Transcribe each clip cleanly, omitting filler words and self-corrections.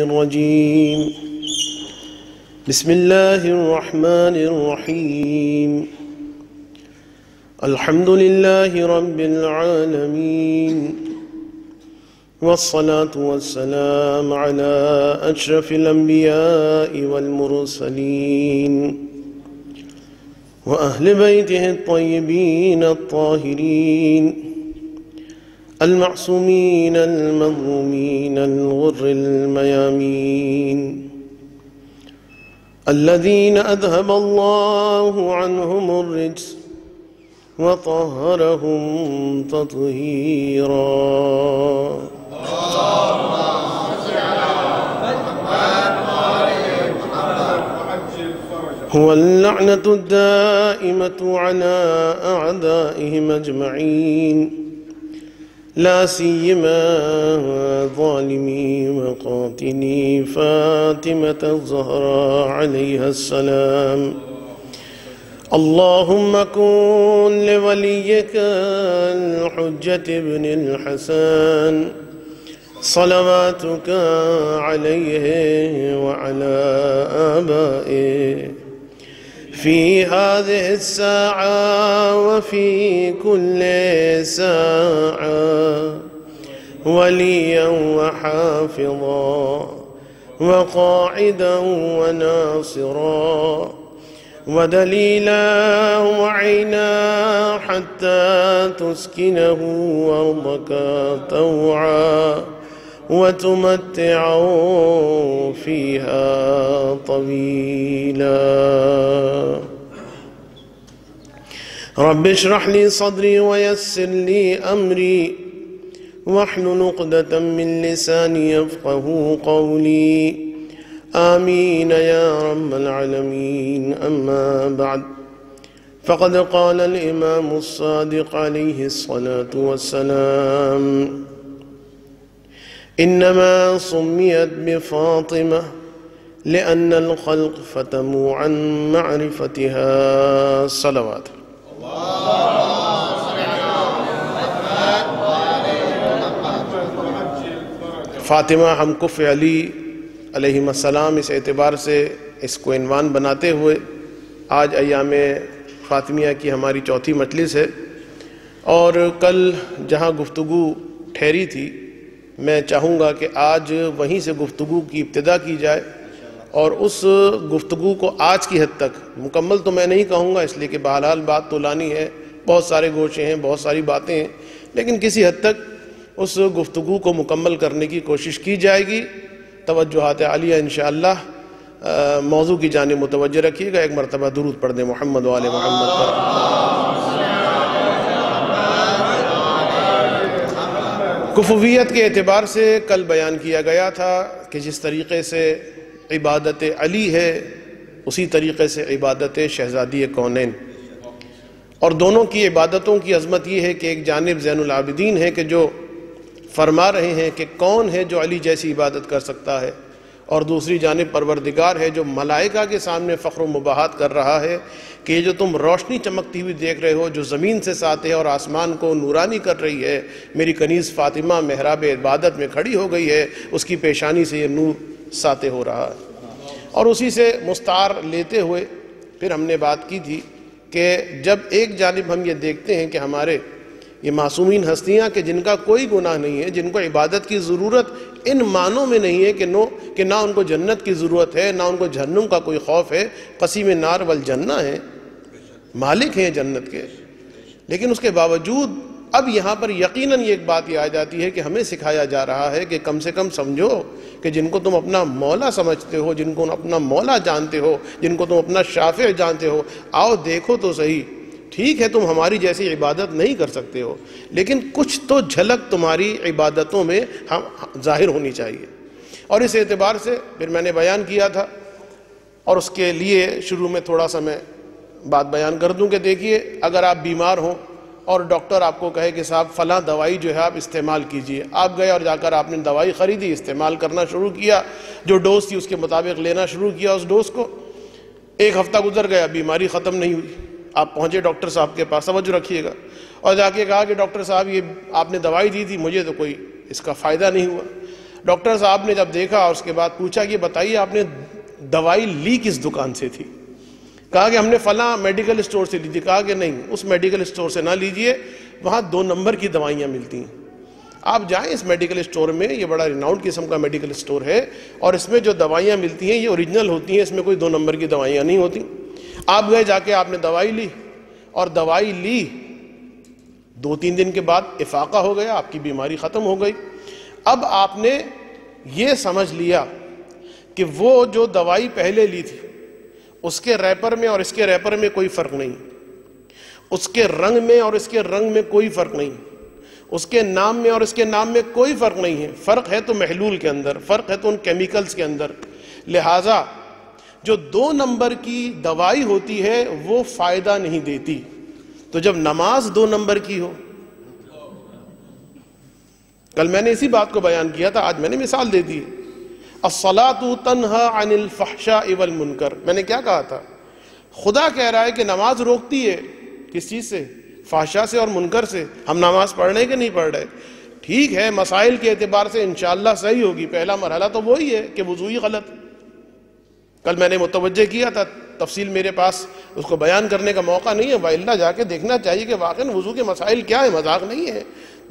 الرجيم بسم الله الرحمن الرحيم الحمد لله رب العالمين والصلاة والسلام على أشرف الأنبياء والمرسلين وأهل بيته الطيبين الطاهرين المعصومين المظلومين الغر الميامين الذين أذهب الله عنهم الرجس وطهرهم تطهيرا. هو اللعنة الدائمة على أعدائهم أجمعين لا سيما ظالمي وقاتلي فاطمة الزهراء عليها السلام. اللهم كن لوليك الحجة ابن الحسن صلواتك عليه وعلى آبائه في هذه الساعة وفي كل ساعة وليا وحافظا وقاعدا وناصرا ودليلا وعينا حتى تسكنه أرضك طوعا وتمتعوا فيها طويلا. رب اشرح لي صدري ويسر لي أمري واحلل عقدة من لساني يفقه قولي آمين يا رب العالمين. أما بعد، فقد قال الإمام الصادق عليه الصلاة والسلام: إنما سميت بفاطمة لأن الخلق فتموا عن معرفتها. صلوات. فاطمہ ہم کف علی علیہ السلام اس اعتبار سے اس کو عنوان بناتے ہوئے آج ایام فاطمیہ کی ہماری چوتھی مجلس ہے، اور کل جہاں گفتگو ٹھہری تھی میں چاہوں گا کہ آج وہیں سے گفتگو کی ابتدا کی جائے، اور اس گفتگو کو آج کی حد تک مکمل تو میں نہیں کہوں گا، اس لیے کہ بہرحال بات تو لانی ہے، بہت سارے گوشے ہیں، بہت ساری باتیں ہیں، لیکن کسی حد تک اس گفتگو کو مکمل کرنے کی کوشش کی جائے گی. توجہات عالیہ انشاءاللہ موضوع کی جانب متوجہ رکھیے گا. ایک مرتبہ درود پڑھ دیں محمد و آل محمد پر. کفویت کے اعتبار سے کل بیان کیا گیا تھا کہ جس طریقے سے عبادت علی ہے اسی طریقے سے عبادت شہزادی کونین، اور دونوں کی عبادتوں کی عظمت یہ ہے کہ ایک جانب زین العابدین ہے کہ جو فرما رہے ہیں کہ کون ہے جو علی جیسی عبادت کر سکتا ہے، اور دوسری جانب پروردگار ہے جو ملائکہ کے سامنے فخر و مباحات کر رہا ہے کہ یہ جو تم روشنی چمکتی ہوئی دیکھ رہے ہو جو زمین سے ساطع ہے اور آسمان کو نورانی کر رہی ہے، میری کنیز فاطمہ محراب عبادت میں کھڑی ہو گئی ہے، اس کی پیشانی سے یہ نور ساطع ہو رہا ہے. اور اسی سے مستعار لیتے ہوئے پھر ہم نے بات کی تھی کہ جب ایک جانب ہم یہ دیکھتے ہیں کہ ہمارے یہ معصومین ہستیاں کہ جن کا کوئی گناہ نہیں ہے، جن کو عبادت کی ضرورت ان معنوں میں نہیں ہے کہ نہ ان کو جنت کی ضرورت ہے، نہ ان کو جہنم کا کوئی خوف ہے، قسیم نار والجنہ ہیں، مالک ہیں جنت کے، لیکن اس کے باوجود اب یہاں پر یقیناً یہ ایک بات یہ آ جاتی ہے کہ ہمیں سکھایا جا رہا ہے کہ کم سے کم سمجھو کہ جن کو تم اپنا مولا سمجھتے ہو، جن کو اپنا مولا جانتے ہو، جن کو تم اپنا شافع جانتے ہو، آؤ دیکھو تو صحیح، ٹھیک ہے تم ہماری جیسی عبادت نہیں کر سکتے ہو، لیکن کچھ تو جھلک تمہاری عبادتوں میں ظاہر ہونی چاہیے. اور اس اعتبار سے پھر میں نے بیان کیا تھا، اور اس کے لیے شروع میں تھوڑا سا میں بات بیان کر دوں کہ دیکھیے، اگر آپ بیمار ہوں اور ڈاکٹر آپ کو کہے کہ صاحب فلاں دوائی جو ہے آپ استعمال کیجئے، آپ گئے اور جا کر آپ نے دوائی خریدی، استعمال کرنا شروع کیا، جو ڈوز تھی اس کے مطابق لینا شروع کیا اس ڈوز کو، ایک ہفتہ گزر گیا، بیماری ختم نہیں ہوئی، آپ پہنچے ڈاکٹر صاحب کے پاس، توجہ رکھیے گا، اور جا کے کہا کہ ڈاکٹر صاحب یہ آپ نے دوائی دی تھی، مجھے تو کوئی اس کا فائدہ نہیں ہوا. ڈاکٹر صاحب نے جب دیکھا اور اس کے بعد پوچھا کہ بتائیے آپ نے دوائی لی کس دکان سے تھی؟ کہا کہ ہم نے فلاں میڈیکل اسٹور سے لی تھی۔ کہا کہ نہیں، اس میڈیکل اسٹور سے نہ لیجئے، وہاں 2 نمبر کی دوائیاں ملتی ہیں۔ آپ جائیں اس میڈیکل اسٹور میں، یہ بڑا ریناؤنڈ قسم کا میڈیکل اسٹور ہے، اور اس میں جو دوائیاں ملتی ہیں یہ اوریجنل ہوتی ہیں، اس میں کوئی 2 نمبر کی دوائیاں نہیں ہوتی۔ آپ گئے، جا کے آپ نے دوائی لی، اور دوائی لی 2-3 دن کے بعد افاقہ ہو گیا، آپ کی بیماری ختم ہو گئی۔ اب آپ نے یہ سمجھ لیا کہ وہ جو دوائی پہلے لی تھی اس کے ریپر میں اور اس کے ریپر میں کوئی فرق نہیں، اس کے رنگ میں اور اس کے رنگ میں کوئی فرق نہیں، اس کے نام میں اور اس کے نام میں کوئی فرق نہیں ہے۔ فرق ہے تو محلول کے اندر، فرق ہے تو ان کیمیکلز کے اندر۔ لہٰذا جو 2 نمبر کی دوائی ہوتی ہے وہ فائدہ نہیں دیتی۔ تو جب نماز 2 نمبر کی ہو، کل میں نے اسی بات کو بیان کیا تھا، آج میں نے مثال دے دی، الصلاۃ تنہا عن الفحشاء والمنکر۔ میں نے کیا کہا تھا؟ خدا کہہ رہا ہے کہ نماز روکتی ہے کس چیز سے؟ فحشاء سے اور منکر سے۔ ہم نماز پڑھ رہے کہ نہیں پڑھ رہے؟ ٹھیک ہے، مسائل کے اعتبار سے انشاءاللہ صحیح ہوگی، پہلا مرحلہ تو وہی ہے کہ وضو ہی غلط۔ کل میں نے متوجہ کیا تھا، تفصیل میرے پاس اس کو بیان کرنے کا موقع نہیں ہے، وإلا جا کے دیکھنا چاہیے کہ واقعاً وضو کے مسائل کیا ہے، مذاق نہیں ہے۔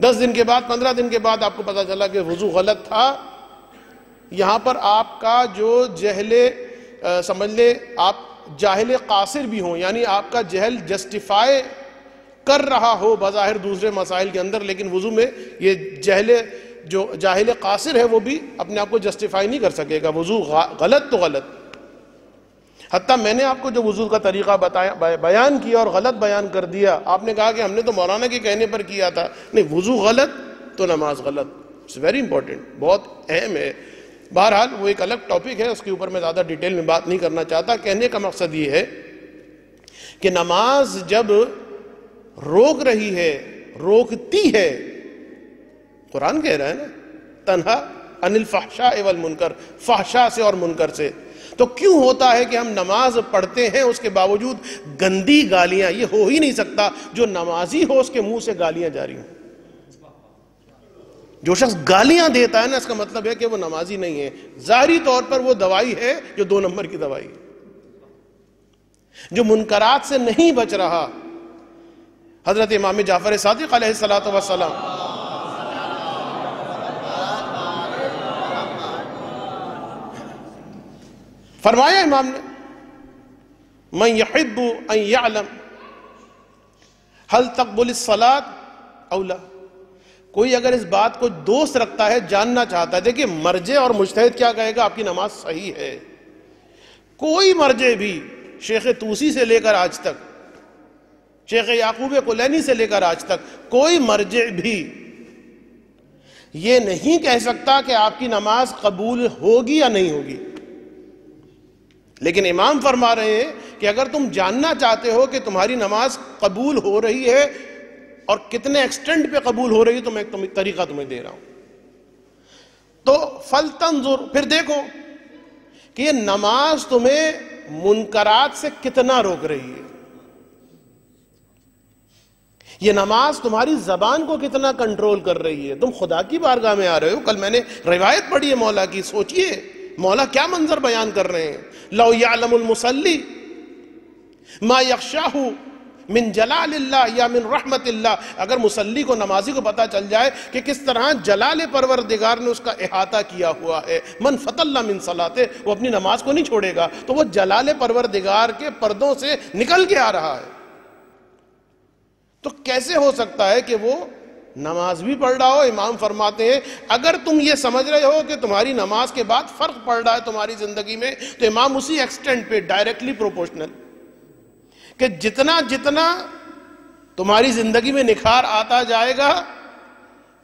10 دن کے بعد 15 دن کے بعد آپ کو پتہ چلا کہ وضو غلط تھا۔ یہاں پر آپ کا جو جہل، سمجھ لے آپ جاہل قاصر بھی ہوں، یعنی آپ کا جہل جسٹیفائی کر رہا ہو بظاہر دوسرے مسائل کے اندر، لیکن وضو میں یہ جو جاہل قاصر ہے وہ بھی اپنے آپ کو جسٹیفائی نہیں کر سکے گا۔ وضو غلط تو غلط۔ حتیٰ میں نے آپ کو جو وضو کا طریقہ بیان کیا اور غلط بیان کر دیا، آپ نے کہا کہ ہم نے تو مولانا کے کہنے پر کیا تھا۔ نہیں، وضو غلط تو نماز غلط۔ اٹس ویری امپورٹنٹ، بہت اہم ہے۔ بہرحال وہ ایک الگ ٹاپک ہے، اس کے اوپر میں زیادہ ڈیٹیل میں بات نہیں کرنا چاہتا۔ کہنے کا مقصد یہ ہے کہ نماز جب روک رہی ہے، روکتی ہے، قرآن کہہ رہا ہے نا تنہا عن الفحشاء والمنکر، فحشاء سے اور منکر سے، تو کیوں ہوتا ہے کہ ہم نماز پڑھتے ہیں اس کے باوجود گندی گالیاں؟ یہ ہو ہی نہیں سکتا جو نمازی ہو اس کے منہ سے گالیاں جاری ہوں۔ جو شخص گالیاں دیتا ہے نا، اس کا مطلب ہے کہ وہ نمازی نہیں ہے۔ ظاہری طور پر وہ دوائی ہے جو 2 نمبر کی دوائی ہے، جو منکرات سے نہیں بچ رہا۔ حضرت امام جعفر صادق علیہ الصلوۃ والسلام فرمایا امام نے، من یحب ان یعلم هل تقبل الصلاۃ او لا، کوئی اگر اس بات کو دوست رکھتا ہے، جاننا چاہتا ہے، دیکھیں مرجع اور مجتہد کیا کہے گا؟ آپ کی نماز صحیح ہے۔ کوئی مرجع بھی، شیخ طوسی سے لے کر آج تک، شیخ یعقوب کلینی سے لے کر آج تک، کوئی مرجع بھی یہ نہیں کہہ سکتا کہ آپ کی نماز قبول ہوگی یا نہیں ہوگی۔ لیکن امام فرما رہے ہیں کہ اگر تم جاننا چاہتے ہو کہ تمہاری نماز قبول ہو رہی ہے اور کتنے ایکسٹینٹ پہ قبول ہو رہی ہے، تو میں ایک طریقہ تمہیں دے رہا ہوں۔ تو فلتنظر، پھر دیکھو کہ یہ نماز تمہیں منکرات سے کتنا روک رہی ہے، یہ نماز تمہاری زبان کو کتنا کنٹرول کر رہی ہے۔ تم خدا کی بارگاہ میں آ رہے ہو، کل میں نے روایت پڑھی ہے مولا کی، سوچئے مولا کیا منظر بیان کر رہے ہیں۔ لو یعلم المصلی ما یخشاہ من جلال اللہ یا من رحمت اللہ، اگر مصلی کو، نمازی کو پتا چل جائے کہ کس طرح جلال پروردگار نے اس کا احاطہ کیا ہوا ہے، من فطل من صلاتے، وہ اپنی نماز کو نہیں چھوڑے گا، تو وہ جلال پروردگار کے پردوں سے نکل کے آ رہا ہے، تو کیسے ہو سکتا ہے کہ وہ نماز بھی پڑھ رہا ہو؟ امام فرماتے ہیں اگر تم یہ سمجھ رہے ہو کہ تمہاری نماز کے بعد فرق پڑ رہا ہے تمہاری زندگی میں، تو امام اسی ایکسٹینٹ پہ ڈائریکٹلی پروپورشنل، کہ جتنا جتنا تمہاری زندگی میں نکھار آتا جائے گا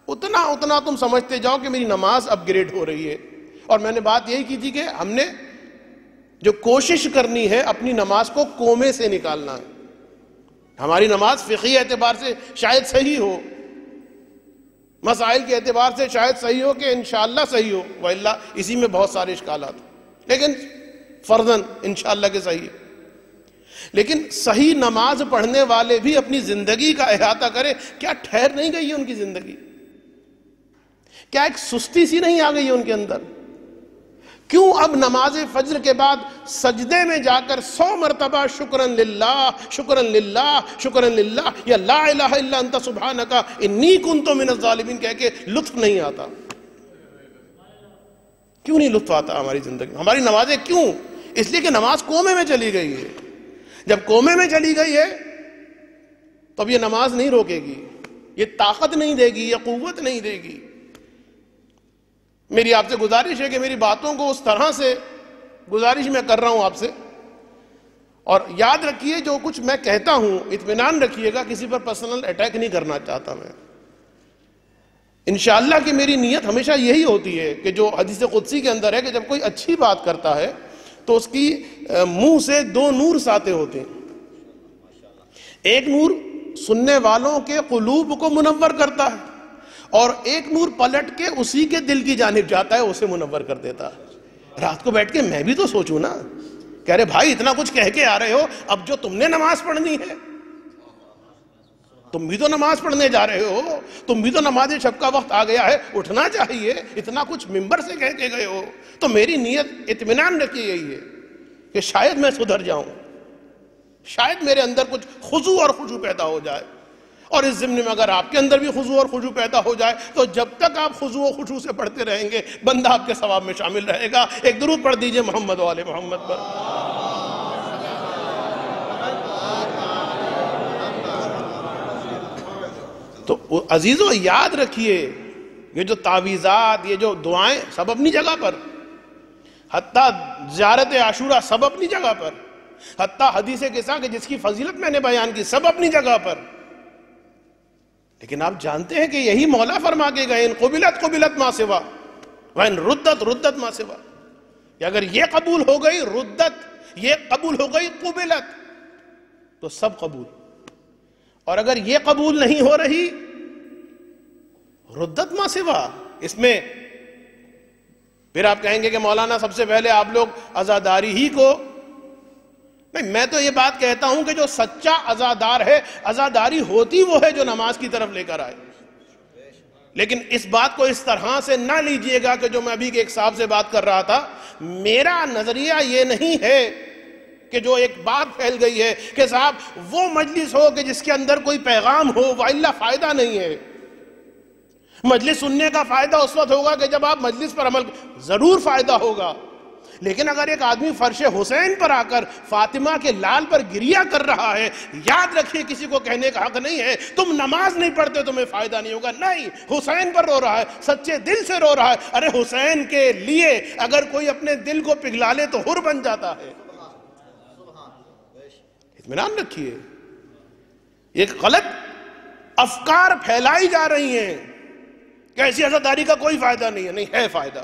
اتنا اتنا تم سمجھتے جاؤ کہ میری نماز اپ گریڈ ہو رہی ہے۔ اور میں نے بات یہی کی تھی کہ ہم نے جو کوشش کرنی ہے اپنی نماز کو کومے سے نکالنا ہے۔ ہماری نماز فقہی اعتبار سے شاید صحیح ہو، مسائل کے اعتبار سے شاید صحیح ہو کہ انشاءاللہ صحیح ہو، وإلا اسی میں بہت سارے اشکالات، لیکن فرضاً انشاءاللہ کہ صحیح ہے۔ لیکن صحیح نماز پڑھنے والے بھی اپنی زندگی کا احاطہ کریں، کیا ٹھہر نہیں گئی ہے ان کی زندگی؟ کیا ایک سستی سی نہیں آ گئی ہے ان کے اندر؟ کیوں اب نماز فجر کے بعد سجدے میں جا کر 100 مرتبہ شکرن للہ شکرن للہ شکرن للہ یا لا الہ الا انت سبحانک انی کنت من الظالمین کہہ کے لطف نہیں آتا؟ کیوں نہیں لطف آتا ہماری زندگی میں؟ ہماری نمازیں کیوں؟ اس لیے کہ نماز کومے میں چلی گئی ہے. جب کومے میں چلی گئی ہے تو اب یہ نماز نہیں روکے گی، یہ طاقت نہیں دے گی، یہ قوت نہیں دے گی. میری آپ سے گزارش ہے کہ میری باتوں کو اس طرح سے گزارش میں کر رہا ہوں آپ سے، اور یاد رکھیے جو کچھ میں کہتا ہوں اطمینان رکھیے گا، کسی پر پرسنل اٹیک نہیں کرنا چاہتا میں. انشاءاللہ کہ میری نیت ہمیشہ یہی ہوتی ہے کہ جو حدیث قدسی کے اندر ہے کہ جب کوئی اچھی بات کرتا ہے تو اس کی منہ سے 2 نور ساطع ہوتے ہیں. ایک نور سننے والوں کے قلوب کو منور کرتا ہے، اور ایک نور پلٹ کے اسی کے دل کی جانب جاتا ہے، اسے منور کر دیتا ہے. رات کو بیٹھ کے میں بھی تو سوچوں نا، کہہ رہے بھائی اتنا کچھ کہہ کے آ رہے ہو، اب جو تم نے نماز پڑھنی ہے، تم بھی تو نماز پڑھنے جا رہے ہو، تم بھی تو نماز شب کا وقت آ گیا ہے، اٹھنا چاہیے. اتنا کچھ ممبر سے کہہ کے گئے ہو تو میری نیت اطمینان رکھی یہی ہے کہ شاید میں سدھر جاؤں، شاید میرے اندر کچھ خضوع اور خشوع پیدا ہو جائے. اور اس ضمن میں اگر آپ کے اندر بھی خضوع اور خشوع پیدا ہو جائے تو جب تک آپ خضوع و خشوع سے پڑھتے رہیں گے بندہ آپ کے ثواب میں شامل رہے گا. ایک درود پڑھ دیجئے محمد و آل محمد پر. تو عزیزو یاد رکھیے یہ جو تعویذات، یہ جو دعائیں سب اپنی جگہ پر، حتیٰ زیارت عاشورہ سب اپنی جگہ پر، حتیٰ حدیث قصہ کہ جس کی فضیلت میں نے بیان کی سب اپنی جگہ پر. لیکن آپ جانتے ہیں کہ یہی مولا فرما کے گئے ان قبلت قبلت ما سوا وان ردت ردت ما سوا، کہ اگر یہ قبول ہو گئی ردت، یہ قبول ہو گئی قبلت، تو سب قبول. اور اگر یہ قبول نہیں ہو رہی ردت ما سوا، اس میں پھر آپ کہیں گے کہ مولانا سب سے پہلے آپ لوگ عزاداری ہی کو، نہیں، میں تو یہ بات کہتا ہوں کہ جو سچا عزادار ہے، عزاداری ہوتی وہ ہے جو نماز کی طرف لے کر آئے. لیکن اس بات کو اس طرح سے نہ لیجئے گا کہ جو میں ابھی ایک صاحب سے بات کر رہا تھا، میرا نظریہ یہ نہیں ہے کہ جو ایک بات پھیل گئی ہے کہ صاحب وہ مجلس ہو کہ جس کے اندر کوئی پیغام ہو، وَإِلَّا فائدہ نہیں ہے. مجلس سننے کا فائدہ اس وقت ہوگا کہ جب آپ مجلس پر عمل، ضرور فائدہ ہوگا. لیکن اگر ایک آدمی فرش حسین پر آ کر فاطمہ کے لال پر گریہ کر رہا ہے، یاد رکھیے کسی کو کہنے کا حق نہیں ہے تم نماز نہیں پڑھتے تمہیں فائدہ نہیں ہوگا. نہیں، حسین پر رو رہا ہے، سچے دل سے رو رہا ہے. ارے حسین کے لیے اگر کوئی اپنے دل کو پگھلا لے تو حر بن جاتا ہے. اطمینان رکھیے. ایک غلط افکار پھیلائی جا رہی ہیں کہ ایسی عزاداری کا کوئی فائدہ نہیں ہے. نہیں ہے فائدہ.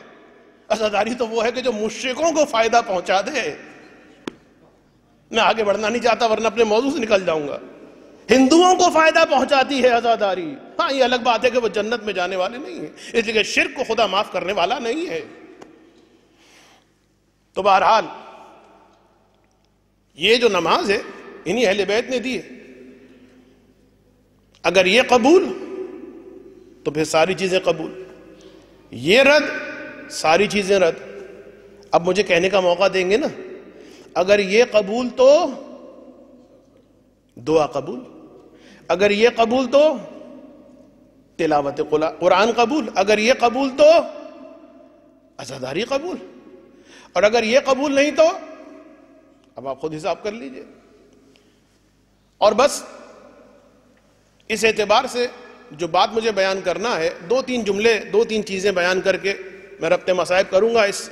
عزاداری تو وہ ہے کہ جو مشرکوں کو فائدہ پہنچا دے. میں آگے بڑھنا نہیں چاہتا ورنہ اپنے موضوع سے نکل جاؤں گا. ہندوؤں کو فائدہ پہنچاتی ہے عزاداری. ہاں یہ الگ بات ہے کہ وہ جنت میں جانے والے نہیں ہیں، اس لیے کہ شرک کو خدا معاف کرنے والا نہیں ہے. تو بہرحال یہ جو نماز ہے انہی اہل بیت نے دی ہے. اگر یہ قبول تو پھر ساری چیزیں قبول، یہ رد ساری چیزیں رد. اب مجھے کہنے کا موقع دیں گے نا، اگر یہ قبول تو دعا قبول، اگر یہ قبول تو تلاوت قرآن قبول، اگر یہ قبول تو عزاداری قبول، اور اگر یہ قبول نہیں تو اب آپ خود حساب کر لیجئے. اور بس اس اعتبار سے جو بات مجھے بیان کرنا ہے، 2-3 جملے 2-3 چیزیں بیان کر کے میں ربط مصائب کروں گا، اس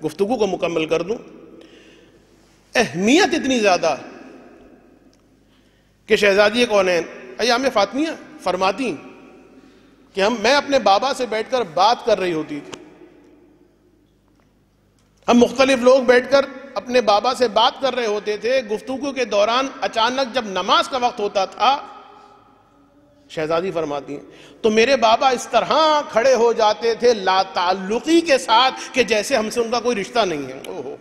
گفتگو کو مکمل کر دوں. اہمیت اتنی زیادہ کہ شہزادی کونین ایام فاطمیہ فرماتی کہ میں اپنے بابا سے بیٹھ کر بات کر رہی ہوتی تھی. ہم مختلف لوگ بیٹھ کر اپنے بابا سے بات کر رہے ہوتے تھے. گفتگو کے دوران اچانک جب نماز کا وقت ہوتا تھا، شہزادی فرماتی ہیں تو میرے بابا اس طرح کھڑے ہو جاتے تھے لا تعلقی کے ساتھ کہ جیسے ہم سے ان کا کوئی رشتہ نہیں ہے.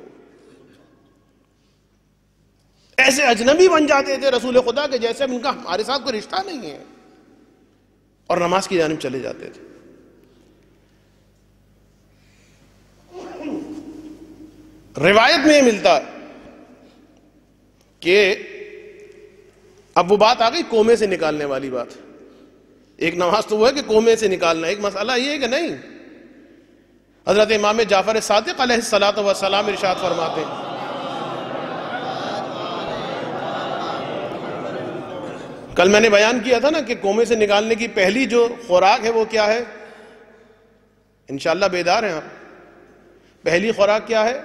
ایسے اجنبی بن جاتے تھے رسول خدا کہ جیسے ان کا ہمارے ساتھ کوئی رشتہ نہیں ہے، اور نماز کی جانب چلے جاتے تھے. روایت میں یہ ملتا ہے کہ اب وہ بات آ گئی کومے سے نکالنے والی بات. ایک نماز تو وہ ہے کہ کومے سے نکالنا, ایک مسئلہ یہ ہے کہ نہیں. حضرت امام جعفر صادق علیہ الصلوۃ والسلام ارشاد فرماتے ہیں, کل میں نے بیان کیا تھا نا کہ کومے سے نکالنے کی پہلی جو خوراک ہے وہ کیا ہے, انشاءاللہ بیدار ہیں آپ, پہلی خوراک کیا ہے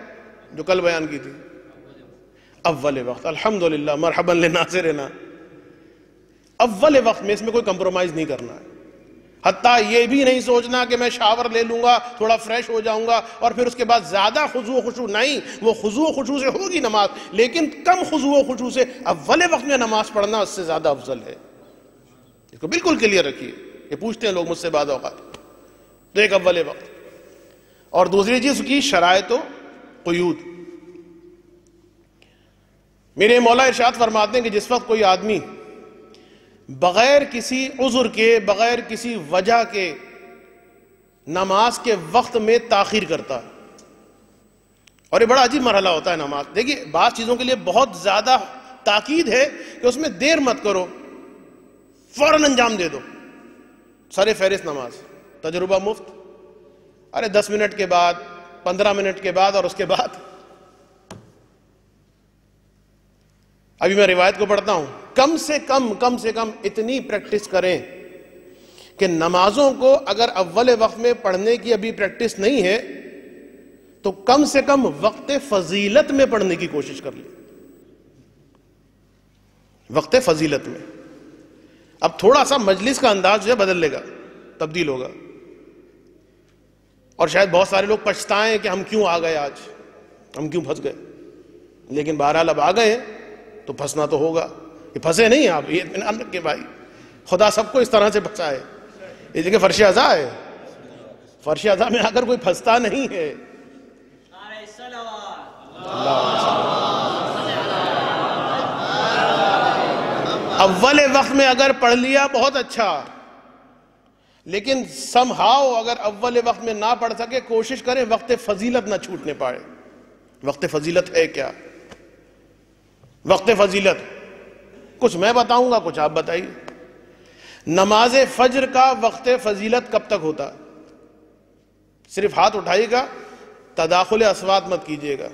جو کل بیان کی تھی؟ اول وقت. الحمدللہ, مرحبا لناظرنا. اول وقت میں اس میں کوئی کمپرومائز نہیں کرنا ہے. حتیٰ یہ بھی نہیں سوچنا کہ میں شاور لے لوں گا, تھوڑا فریش ہو جاؤں گا اور پھر اس کے بعد زیادہ خضوع و خشوع. نہیں, وہ خضوع و خشوع سے ہوگی نماز, لیکن کم خضوع و خشوع سے اول وقت میں نماز پڑھنا اس سے زیادہ افضل ہے. اس کو بالکل کلیئر رکھیے. یہ پوچھتے ہیں لوگ مجھ سے بعض اوقات. تو ایک اول وقت, اور دوسری چیز کی شرائط و قیود. میرے مولا ارشاد فرماتے ہیں کہ جس وقت کوئی آدمی بغیر کسی عذر کے, بغیر کسی وجہ کے نماز کے وقت میں تاخیر کرتا ہے, اور یہ بڑا عجیب مرحلہ ہوتا ہے نماز. دیکھیے بعض چیزوں کے لیے بہت زیادہ تاکید ہے کہ اس میں دیر مت کرو, فوراً انجام دے دو. سر فہرست نماز, تجربہ مفت. ارے 10 منٹ کے بعد, 15 منٹ کے بعد, اور اس کے بعد. ابھی میں روایت کو پڑھتا ہوں. کم سے کم اتنی پریکٹس کریں کہ نمازوں کو اگر اول وقت میں پڑھنے کی ابھی پریکٹس نہیں ہے تو کم سے کم وقت فضیلت میں پڑھنے کی کوشش کر لیں. وقت فضیلت میں. اب تھوڑا سا مجلس کا انداز جو ہے بدل لے گا, تبدیل ہوگا, اور شاید بہت سارے لوگ پچھتائیں کہ ہم کیوں آ گئے, آج ہم کیوں پھنس گئے. لیکن بہرحال اب آ گئے تو پھنسنا تو ہوگا. یہ پھنسے نہیں آپ, یہ اطمینان رکھیں بھائی, خدا سب کو اس طرح سے پھنسائے. یہ جگہ فرش عزا ہے, فرش عزا میں اگر کوئی پھنستا نہیں ہے. اول وقت میں اگر پڑھ لیا بہت اچھا, لیکن سم ہاؤ اگر اول وقت میں نہ پڑھ سکے کوشش کریں وقت فضیلت نہ چھوٹنے پائے. وقت فضیلت ہے کیا؟ وقت فضیلت کچھ میں بتاؤں گا, کچھ آپ بتائیے. نماز فجر کا وقت فضیلت کب تک ہوتا؟ صرف ہاتھ اٹھائیے گا, تداخل اصوات مت کیجیے گا.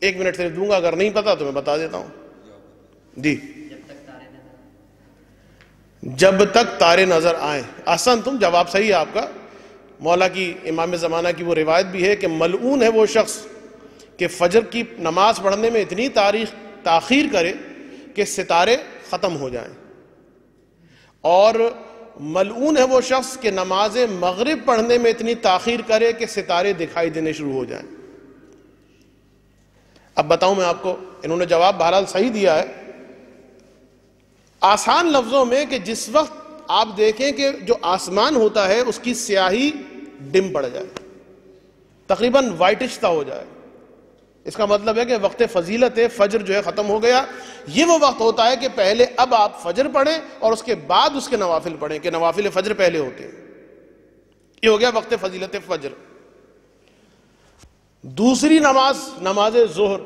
1 منٹ صرف دوں گا, اگر نہیں پتا تو میں بتا دیتا ہوں. جی, جب تک تارے نظر آئیں. احسن, تم جواب صحیح ہے آپ کا. مولا کی, امام زمانہ کی وہ روایت بھی ہے کہ ملعون ہے وہ شخص کہ فجر کی نماز پڑھنے میں اتنی تاخیر کرے کہ ستارے ختم ہو جائیں, اور ملعون ہے وہ شخص کہ نماز مغرب پڑھنے میں اتنی تاخیر کرے کہ ستارے دکھائی دینے شروع ہو جائیں. اب بتاؤں میں آپ کو, انہوں نے جواب بہرحال صحیح دیا ہے آسان لفظوں میں, کہ جس وقت آپ دیکھیں کہ جو آسمان ہوتا ہے اس کی سیاہی ڈم پڑ جائے, تقریباً وائٹش سا ہو جائے. اس کا مطلب ہے کہ وقت فضیلت ہے, فجر جو ہے ختم ہو گیا. یہ وہ وقت ہوتا ہے کہ پہلے اب آپ فجر پڑھیں اور اس کے بعد اس کے نوافل پڑھیں, کہ نوافل فجر پہلے ہوتے ہیں. یہ ہو گیا وقت فضیلت فجر. دوسری نماز, نماز ظہر.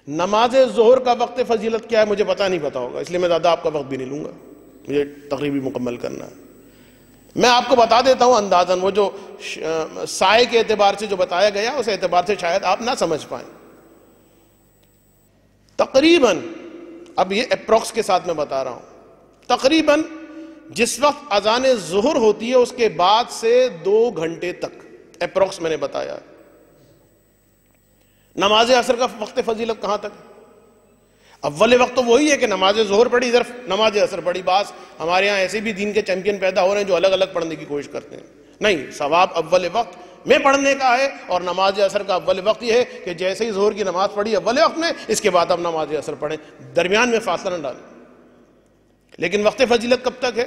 نماز ظہر کا وقت فضیلت کیا ہے مجھے پتا نہیں پتا ہوگا, اس لیے میں زیادہ آپ کا وقت بھی نہیں لوں گا, مجھے تقریبی مکمل کرنا ہے. میں آپ کو بتا دیتا ہوں اندازاً, وہ جو سائے کے اعتبار سے جو بتایا گیا اس اعتبار سے شاید آپ نہ سمجھ پائیں. تقریباً, اب یہ اپروکس کے ساتھ میں بتا رہا ہوں, تقریباً جس وقت اذان ظہر ہوتی ہے اس کے بعد سے 2 گھنٹے تک, اپروکس میں نے بتایا. نماز عصر کا وقت فضیلت کہاں تک؟ اول وقت تو وہی ہے کہ نماز ظہر پڑھی, ادھر نماز عصر پڑھی. بعض ہمارے یہاں ایسے بھی دین کے چیمپئن پیدا ہو رہے ہیں جو الگ الگ پڑھنے کی کوشش کرتے ہیں. نہیں, ثواب اول وقت میں پڑھنے کا ہے, اور نماز عصر کا اول وقت یہ ہے کہ جیسے ہی ظہر کی نماز پڑھی اول وقت میں, اس کے بعد اب نماز عصر پڑھیں, درمیان میں فاصلہ نہ ڈالیں. لیکن وقت فضیلت کب تک ہے؟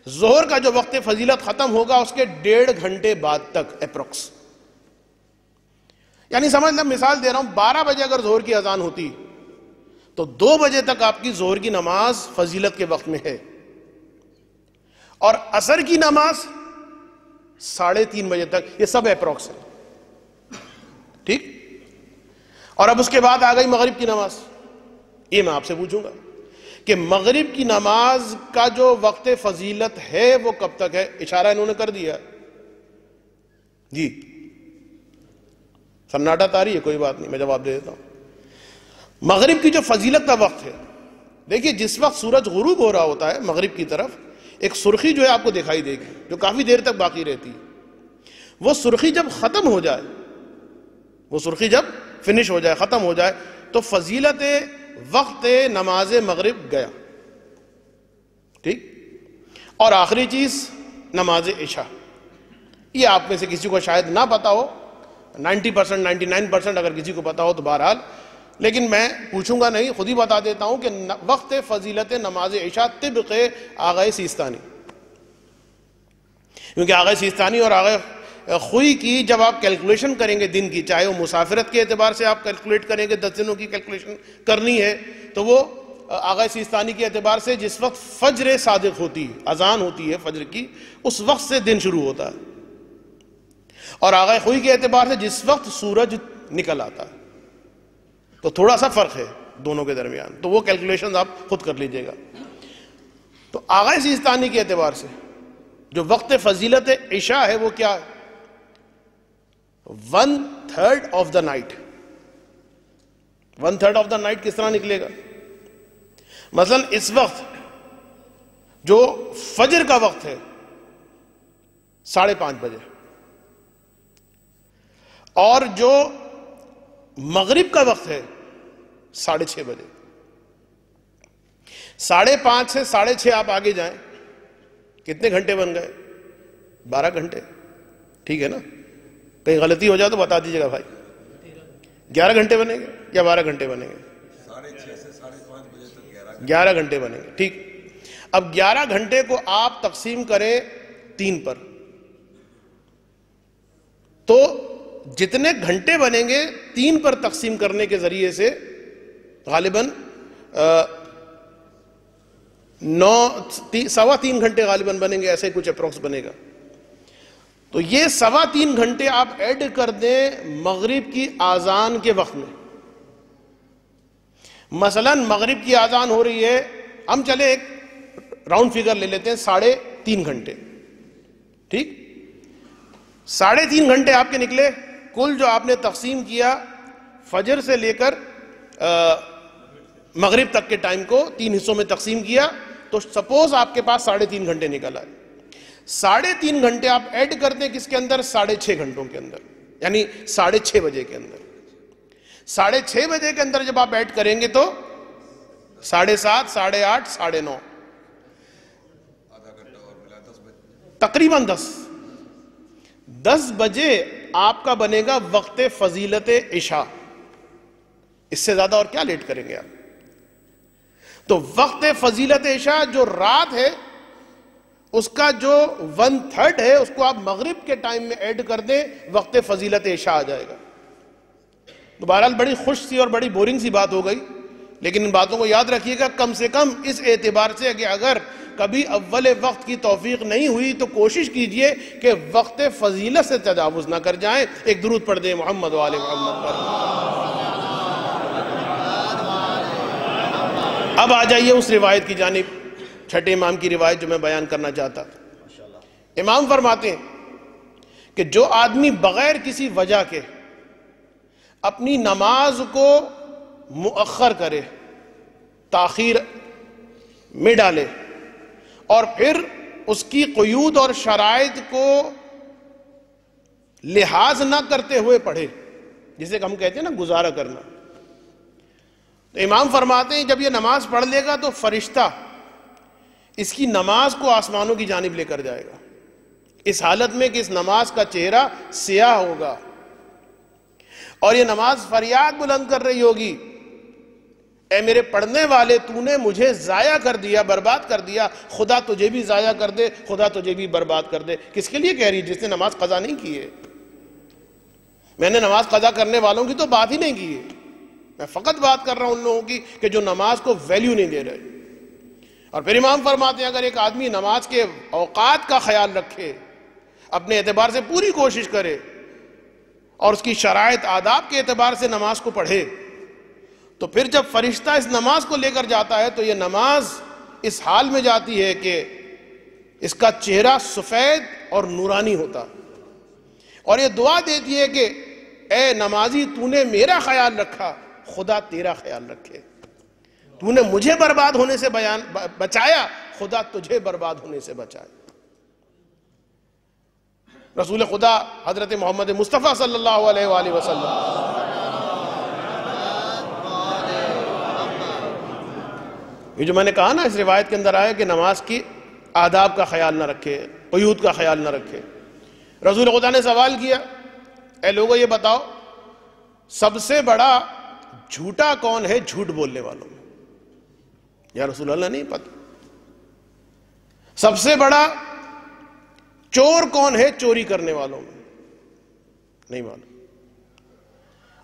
ظہر کا جو وقت فضیلت ختم ہوگا اس کے 1.5 گھنٹے بعد تک اپروکس. یعنی سمجھ لیں, مثال دے رہا ہوں, 12 بجے اگر ظہر کی اذان ہوتی تو 2 بجے تک آپ کی ظہر کی نماز فضیلت کے وقت میں ہے, اور عصر کی نماز 3:30 بجے تک. یہ سب اپروکس ہے. ٹھیک. اور اب اس کے بعد آ گئی مغرب کی نماز. یہ میں آپ سے پوچھوں گا کہ مغرب کی نماز کا جو وقت فضیلت ہے وہ کب تک ہے؟ اشارہ انہوں نے کر دیا جی. سناٹا تاری ہے، کوئی بات نہیں، میں جواب دے دیتا ہوں. مغرب کی جو فضیلت کا وقت ہے، دیکھیے جس وقت سورج غروب ہو رہا ہوتا ہے مغرب کی طرف، ایک سرخی جو ہے آپ کو دکھائی دے گی جو کافی دیر تک باقی رہتی ہے. وہ سرخی جب ختم ہو جائے، وہ سرخی جب فنش ہو جائے، ختم ہو جائے، تو فضیلت وقت نماز مغرب گیا. ٹھیک. اور آخری چیز نماز عشاء. یہ آپ میں سے کسی کو شاید نہ پتا ہو، 90% 99% اگر کسی کو پتا ہو تو بہرحال، لیکن میں پوچھوں گا نہیں، خود ہی بتا دیتا ہوں کہ وقت فضیلت نماز عشاء طبق آغا سیستانی. کیونکہ آغا سیستانی اور آغا خوئی کی جب آپ کیلکولیشن کریں گے دن کی، چاہے وہ مسافرت کے اعتبار سے آپ کیلکولیٹ کریں گے، 10 دنوں کی کیلکولیشن کرنی ہے، تو وہ آغا سیستانی کے اعتبار سے جس وقت فجر صادق ہوتی ہے، اذان ہوتی ہے فجر کی، اس وقت سے دن شروع ہوتا ہے. اور آغا خوئی کے اعتبار سے جس وقت سورج نکل آتا ہے. تو تھوڑا سا فرق ہے دونوں کے درمیان، تو وہ کیلکولیشن آپ خود کر لیجئے گا. تو آغا سیستانی کے اعتبار سے جو وقت فضیلت عشاء ہے وہ کیا ہے؟ 1/3 of the night. 1/3 of the night کس طرح نکلے گا؟ مثلا اس وقت جو فجر کا وقت ہے 5:30 بجے، اور جو مغرب کا وقت ہے 6:30 بجے. 5:30 سے 6:30 آپ آگے جائیں، کتنے گھنٹے بن گئے؟ 12 گھنٹے. ٹھیک ہے نا؟ کہیں غلطی ہو جائے تو بتا دیجیے گا بھائی. 11 گھنٹے بنیں گے یا 12 گھنٹے بنیں گے؟ 6:30 سے 5:30 بجے تک 11 گھنٹے بنیں گے. ٹھیک. اب 11 گھنٹے کو آپ تقسیم کریں 3 پر، تو جتنے گھنٹے بنیں گے 3 پر تقسیم کرنے کے ذریعے سے غالباً 3.25 گھنٹے غالباً بنیں گے، ایسے کچھ اپروکس بنے گا. تو یہ 3.25 گھنٹے آپ ایڈ کر دیں مغرب کی آذان کے وقت میں. مثلا مغرب کی آذان ہو رہی ہے، ہم چلے ایک راؤنڈ فگر لے لیتے ہیں 3.5 گھنٹے. ٹھیک. 3.5 گھنٹے آپ کے نکلے. کل جو آپ نے تقسیم کیا فجر سے لے کر مغرب تک کے ٹائم کو 3 حصوں میں تقسیم کیا، تو سپوز آپ کے پاس 3.5 گھنٹے نکل آئے. 3.5 گھنٹے آپ ایڈ کرتے ہیں کس کے اندر؟ 6.5 گھنٹوں کے اندر، یعنی 6:30 بجے کے اندر. 6:30 بجے کے اندر جب آپ ایڈ کریں گے تو 7:30 8:30 9:30 آدھا گھنٹہ اور ملا 10 بجے، تقریباً 10 بجے آپ کا بنے گا وقت فضیلت عشاء. اس سے زیادہ اور کیا لیٹ کریں گے آپ؟ تو وقت فضیلت عشاء جو رات ہے اس کا جو 1/3 ہے اس کو آپ مغرب کے ٹائم میں ایڈ کر دیں، وقت فضیلت عشاء آ جائے گا. تو بہرحال بڑی خوش سی اور بڑی بورنگ سی بات ہو گئی، لیکن ان باتوں کو یاد رکھیے گا کم سے کم اس اعتبار سے کہ اگر کبھی اول وقت کی توفیق نہیں ہوئی تو کوشش کیجئے کہ وقت فضیلت سے تجاوز نہ کر جائیں. ایک درود پڑھ دیں محمد و آل محمد پر. اب آ جائیے اس روایت کی جانب، چھٹے امام کی روایت جو میں بیان کرنا چاہتا تھا. امام فرماتے ہیں کہ جو آدمی بغیر کسی وجہ کے اپنی نماز کو مؤخر کرے، تاخیر میں ڈالے، اور پھر اس کی قیود اور شرائط کو لحاظ نہ کرتے ہوئے پڑھے، جسے ہم کہتے ہیں نا گزارا کرنا، تو امام فرماتے ہیں جب یہ نماز پڑھ لے گا تو فرشتہ اس کی نماز کو آسمانوں کی جانب لے کر جائے گا، اس حالت میں کہ اس نماز کا چہرہ سیاہ ہوگا اور یہ نماز فریاد بلند کر رہی ہوگی، اے میرے پڑھنے والے تو نے مجھے ضائع کر دیا، برباد کر دیا، خدا تجھے بھی ضائع کر دے، خدا تجھے بھی برباد کر دے. کس کے لیے کہہ رہی؟ جس نے نماز قضا نہیں کی ہے. میں نے نماز قضا کرنے والوں کی تو بات ہی نہیں کی ہے، میں فقط بات کر رہا ہوں ان لوگوں کی کہ جو نماز کو ویلیو نہیں دے رہے. اور پھر امام فرماتے ہیں اگر ایک آدمی نماز کے اوقات کا خیال رکھے، اپنے اعتبار سے پوری کوشش کرے، اور اس کی شرائط آداب کے اعتبار سے نماز کو پڑھے، تو پھر جب فرشتہ اس نماز کو لے کر جاتا ہے تو یہ نماز اس حال میں جاتی ہے کہ اس کا چہرہ سفید اور نورانی ہوتا، اور یہ دعا دیتی ہے کہ اے نمازی، تو نے میرا خیال رکھا، خدا تیرا خیال رکھے، تو نے مجھے برباد ہونے سے بچایا، خدا تجھے برباد ہونے سے بچائے۔ رسول خدا حضرت محمد مصطفیٰ صلی اللہ علیہ وآلہ وسلم یہ جو میں نے کہا نا، اس روایت کے اندر آیا کہ نماز کی آداب کا خیال نہ رکھے، قیود کا خیال نہ رکھے۔ رسول خدا نے سوال کیا، اے لوگوں یہ بتاؤ سب سے بڑا جھوٹا کون ہے جھوٹ بولنے والوں میں؟ یا رسول اللہ نہیں پتہ۔ سب سے بڑا چور کون ہے چوری کرنے والوں میں؟ نہیں معلوم۔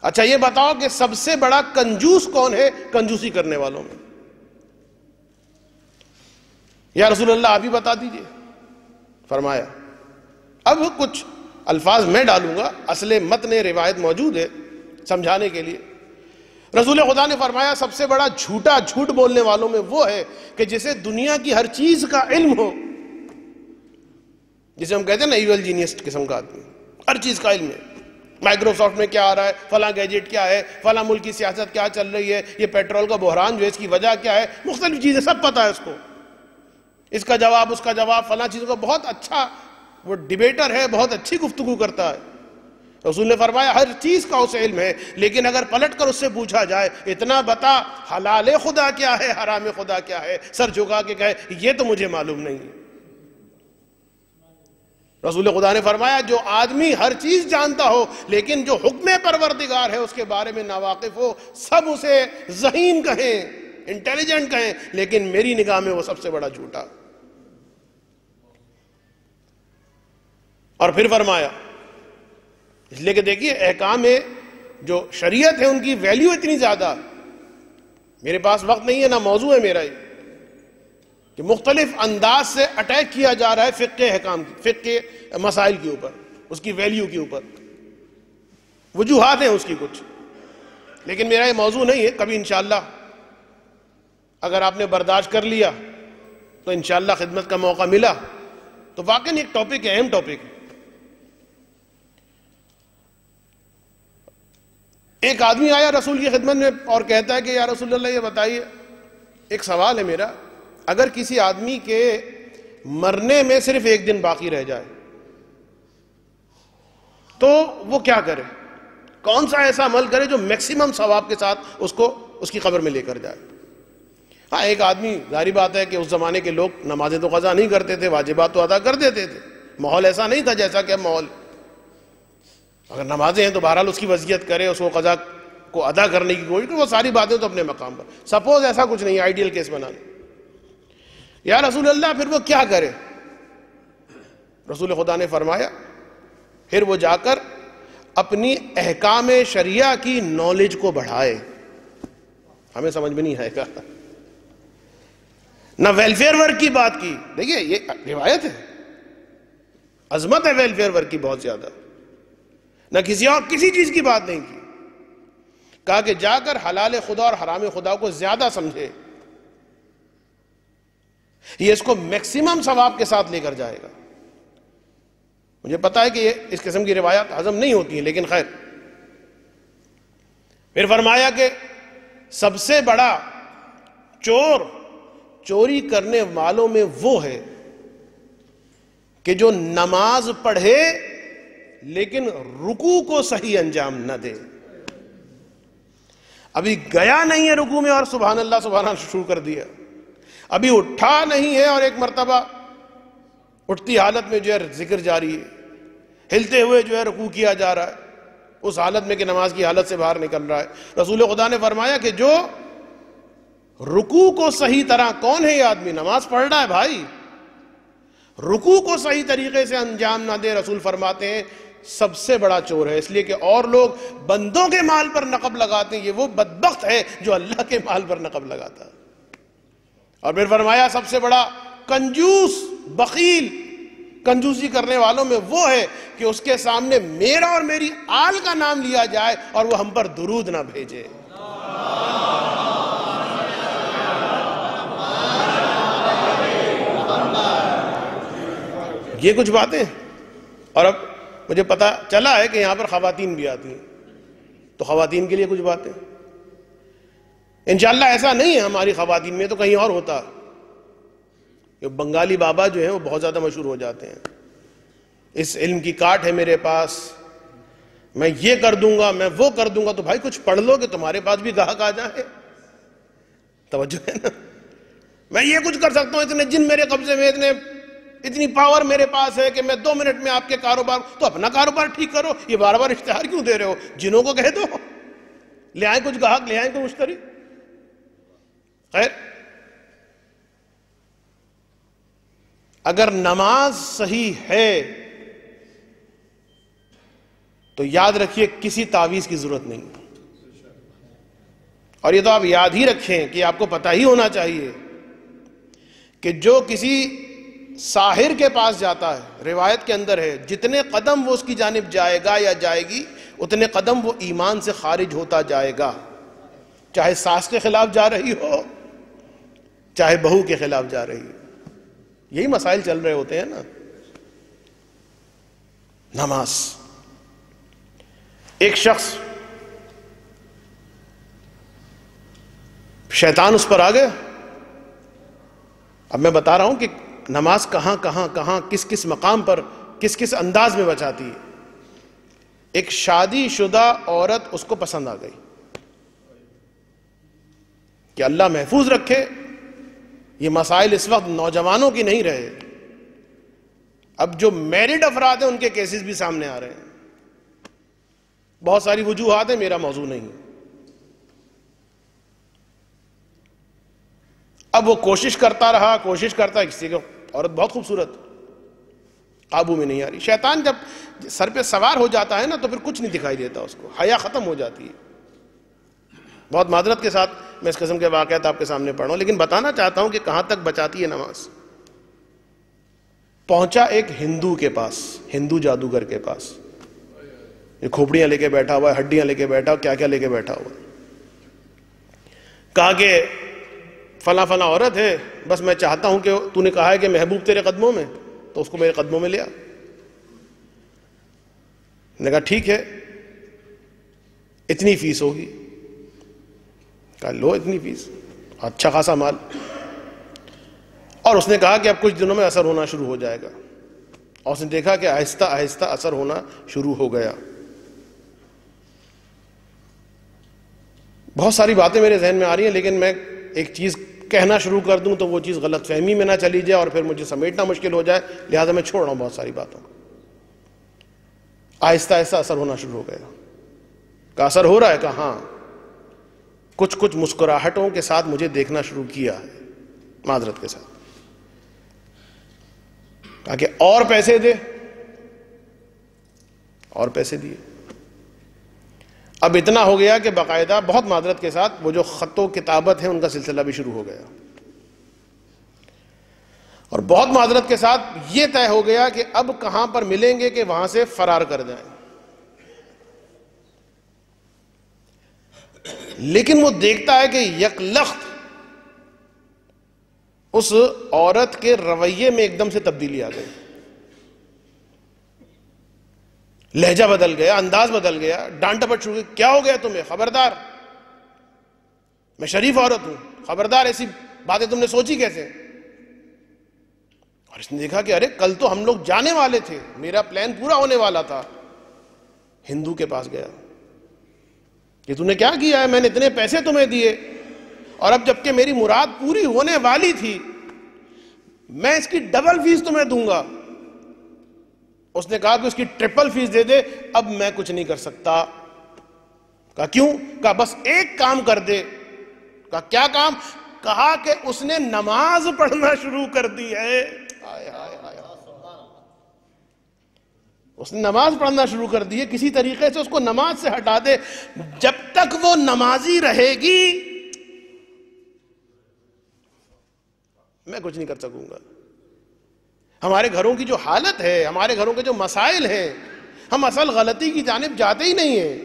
اچھا یہ بتاؤ کہ سب سے بڑا کنجوس کون ہے کنجوسی کرنے والوں میں؟ یا رسول اللہ آپ ہی بتا دیجئے۔ فرمایا، اب کچھ الفاظ میں ڈالوں گا، اصل متن روایت موجود ہے سمجھانے کے لیے۔ رسول خدا نے فرمایا سب سے بڑا جھوٹا جھوٹ بولنے والوں میں وہ ہے کہ جسے دنیا کی ہر چیز کا علم ہو، جسے ہم کہتے ہیں نا ایول جینیس قسم کا آدمی، ہر چیز کا علم ہے، مائکروسافٹ میں کیا آ رہا ہے، فلاں گیجٹ کیا ہے، فلاں ملک کی سیاست کیا چل رہی ہے، یہ پیٹرول کا بحران جو ہے اس کی وجہ کیا ہے، مختلف چیزیں سب پتہ ہے اس کو، اس کا جواب اس کا جواب، فلاں چیزوں کا بہت اچھا وہ ڈیبیٹر ہے، بہت اچھی گفتگو کرتا ہے۔ رسول نے فرمایا ہر چیز کا اسے علم ہے، لیکن اگر پلٹ کر اس سے پوچھا جائے اتنا بتا حلال خدا کیا ہے، حرام خدا کیا ہے، سر جھکا کے کہے یہ تو مجھے معلوم نہیں۔ رسول خدا نے فرمایا جو آدمی ہر چیز جانتا ہو لیکن جو حکم پروردگار ہے اس کے بارے میں ناواقف ہو، سب اسے ذہین کہیں، انٹیلیجنٹ کہیں، لیکن میری نگاہ میں وہ سب سے بڑا جھوٹا۔ اور پھر فرمایا، اس لیے کہ دیکھیے احکام جو شریعت ہے ان کی ویلیو اتنی زیادہ، میرے پاس وقت نہیں ہے نہ موضوع ہے میرا یہ، کہ مختلف انداز سے اٹیک کیا جا رہا ہے فقہ احکام کی، فقہ مسائل کے اوپر، اس کی ویلیو کے اوپر، وجوہات ہیں اس کی کچھ، لیکن میرا یہ موضوع نہیں ہے۔ کبھی انشاءاللہ اگر آپ نے برداشت کر لیا تو انشاءاللہ خدمت کا موقع ملا تو واقعی ایک ٹاپک ہے، اہم ٹاپک ہے۔ ایک آدمی آیا رسول کی خدمت میں اور کہتا ہے کہ یا رسول اللہ یہ بتائیے، ایک سوال ہے میرا، اگر کسی آدمی کے مرنے میں صرف ایک دن باقی رہ جائے تو وہ کیا کرے، کون سا ایسا عمل کرے جو میکسیمم ثواب کے ساتھ اس کو اس کی قبر میں لے کر جائے؟ ہاں ایک آدمی، ظاہری بات ہے کہ اس زمانے کے لوگ نمازیں تو قضا نہیں کرتے تھے، واجبات تو ادا کر دیتے تھے، ماحول ایسا نہیں تھا جیسا کہ اب ماحول، اگر نمازیں ہیں تو بہرحال اس کی وصیت کرے، اس کو قضا کو ادا کرنے کی کوشش کرے، وہ ساری باتیں تو اپنے مقام پر۔ سپوز ایسا کچھ نہیں، آئیڈیل کیس بنانے، یا رسول اللہ پھر وہ کیا کرے؟ رسول خدا نے فرمایا پھر وہ جا کر اپنی احکام شریعہ کی نالج کو بڑھائے۔ ہمیں سمجھ میں نہیں آئے گا، نہ ویلفیئر ورک کی بات کی، دیکھیے یہ روایت ہے، عظمت ہے ویلفیئر ورک کی بہت زیادہ، نہ کسی اور کسی چیز کی بات نہیں کی، کہا کہ جا کر حلال خدا اور حرام خدا کو زیادہ سمجھے، یہ اس کو میکسیمم ثواب کے ساتھ لے کر جائے گا۔ مجھے پتا ہے کہ یہ اس قسم کی روایات ہضم نہیں ہوتی ہیں، لیکن خیر۔ پھر فرمایا کہ سب سے بڑا چور چوری کرنے والوں میں وہ ہے کہ جو نماز پڑھے لیکن رکوع کو صحیح انجام نہ دے، ابھی گیا نہیں ہے رکوع میں اور سبحان اللہ سبحان اللہ شروع کر دیا، ابھی اٹھا نہیں ہے اور ایک مرتبہ اٹھتی حالت میں جو ہے ذکر جاری ہے، ہلتے ہوئے جو ہے رکوع کیا جا رہا ہے، اس حالت میں کہ نماز کی حالت سے باہر نکل رہا ہے۔ رسول خدا نے فرمایا کہ جو رکوع کو صحیح طرح، کون ہے یہ آدمی؟ نماز پڑھ رہا ہے بھائی، رکوع کو صحیح طریقے سے انجام نہ دے، رسول فرماتے ہیں سب سے بڑا چور ہے۔ اس لیے کہ اور لوگ بندوں کے مال پر نقب لگاتے ہیں، یہ وہ بدبخت ہے جو اللہ کے مال پر نقب لگاتا ہے۔ اور پھر فرمایا سب سے بڑا کنجوس، بخیل کنجوسی کرنے والوں میں وہ ہے کہ اس کے سامنے میرا اور میری آل کا نام لیا جائے اور وہ ہم پر درود نہ بھیجے. یہ کچھ باتیں. اور اب مجھے پتا چلا ہے کہ یہاں پر خواتین بھی آتی ہیں, تو خواتین کے لیے کچھ باتیں. انشاءاللہ ایسا نہیں ہے ہماری خواتین میں, تو کہیں اور ہوتا. یہ بنگالی بابا جو ہیں وہ بہت زیادہ مشہور ہو جاتے ہیں, اس علم کی کاٹ ہے میرے پاس, میں یہ کر دوں گا, میں وہ کر دوں گا. تو بھائی کچھ پڑھ لو کہ تمہارے پاس بھی گاہک آ جائے. توجہ ہے نا. میں یہ کچھ کر سکتا ہوں, اتنے جن میرے قبضے میں, اتنی پاور میرے پاس ہے کہ میں 2 منٹ میں آپ کے کاروبار. تو اپنا کاروبار ٹھیک کرو, یہ بار بار اشتہار کیوں دے رہے ہو؟ جنوں کو کہہ دو, لے آئیں کچھ گاہک, لے آئیں کوئی مشتری. خیر, اگر نماز صحیح ہے تو یاد رکھیے کسی تعویذ کی ضرورت نہیں. اور یہ تو آپ یاد ہی رکھیں کہ آپ کو پتہ ہی ہونا چاہیے کہ جو کسی ساحر کے پاس جاتا ہے, روایت کے اندر ہے, جتنے قدم وہ اس کی جانب جائے گا یا جائے گی, اتنے قدم وہ ایمان سے خارج ہوتا جائے گا. چاہے ساس کے خلاف جا رہی ہو, چاہے بہو کے خلاف جا رہی ہو. یہی مسائل چل رہے ہوتے ہیں نا. نماز, ایک شخص شیطان اس پر آ گیا. اب میں بتا رہا ہوں کہ نماز کہاں کہاں کہاں کس کس مقام پر کس کس انداز میں بچاتی ہے. ایک شادی شدہ عورت اس کو پسند آ گئی کہ اللہ محفوظ رکھے, یہ مسائل اس وقت نوجوانوں کی نہیں رہے, اب جو میرڈ افراد ہیں ان کے کیسز بھی سامنے آ رہے ہیں. بہت ساری وجوہات ہیں, میرا موضوع نہیں. اب وہ کوشش کرتا رہا, کسی کو عورت بہت خوبصورت, قابو میں نہیں آ رہی. شیطان جب سر پہ سوار ہو جاتا ہے نا تو پھر کچھ نہیں دکھائی دیتا اس کو, حیا ختم ہو جاتی ہے. بہت معذرت کے ساتھ میں اس قسم کے واقعات آپ کے سامنے پڑھ رہا ہوں, لیکن بتانا چاہتا ہوں کہ کہاں تک بچاتی ہے نماز. پہنچا ایک ہندو کے پاس, ہندو جادوگر کے پاس. یہ کھوپڑیاں لے کے بیٹھا ہوا ہے, ہڈیاں لے کے بیٹھا ہوا, کیا کیا لے کے بیٹھا ہوا. کہا کہ فلاں فلاں عورت ہے, بس میں چاہتا ہوں کہ تو نے کہا ہے کہ محبوب تیرے قدموں میں, تو اس کو میرے قدموں میں لیا. نے کہا ٹھیک ہے, اتنی فیس ہوگی. کہا لو اتنی فیس, اچھا خاصا مال. اور اس نے کہا کہ اب کچھ دنوں میں اثر ہونا شروع ہو جائے گا. اور اس نے دیکھا کہ آہستہ آہستہ اثر ہونا شروع ہو گیا. بہت ساری باتیں میرے ذہن میں آ رہی ہیں, لیکن میں ایک چیز کہنا شروع کر دوں تو وہ چیز غلط فہمی میں نہ چلی جائے اور پھر مجھے سمیٹنا مشکل ہو جائے, لہذا میں چھوڑ رہا ہوں بہت ساری باتوں کو. آہستہ آہستہ اثر ہونا شروع ہو گیا. کہا اثر ہو رہا ہے؟ کہا ہاں. کچھ کچھ مسکراہٹوں کے ساتھ مجھے دیکھنا شروع کیا ہے, معذرت کے ساتھ. کہا کہ اور پیسے دے, اور پیسے دیے. اب اتنا ہو گیا کہ باقاعدہ بہت معذرت کے ساتھ وہ جو خط و کتابت ہے ان کا سلسلہ بھی شروع ہو گیا. اور بہت معذرت کے ساتھ یہ طے ہو گیا کہ اب کہاں پر ملیں گے کہ وہاں سے فرار کر جائیں. لیکن وہ دیکھتا ہے کہ یکلخت اس عورت کے رویے میں ایک دم سے تبدیلی آ گئی. لہجہ بدل گیا, انداز بدل گیا, ڈانٹ ڈپٹ شروع. کیا ہو گیا تمہیں؟ خبردار, میں شریف عورت ہوں, خبردار ایسی باتیں تم نے سوچی کیسے؟ اور اس نے دیکھا کہ ارے کل تو ہم لوگ جانے والے تھے, میرا پلان پورا ہونے والا تھا. ہندو کے پاس گیا کہ تم نے کیا کیا ہے؟ میں نے اتنے پیسے تمہیں دیے اور اب جبکہ میری مراد پوری ہونے والی تھی میں اس کی ڈبل فیس تمہیں دوں گا. اس نے کہا کہ اس کی ٹرپل فیس دے دے, اب میں کچھ نہیں کر سکتا. کہا کیوں؟ کہا بس ایک کام کر دے. کہا کیا کام؟ کہا کہ اس نے نماز پڑھنا شروع کر دی ہے. اس نے نماز پڑھنا شروع کر دی ہے, کسی طریقے سے اس کو نماز سے ہٹا دے. جب تک وہ نمازی رہے گی میں کچھ نہیں کر سکوں گا. ہمارے گھروں کی جو حالت ہے، ہمارے گھروں کے جو مسائل ہیں، ہم اصل غلطی کی جانب جاتے ہی نہیں ہیں.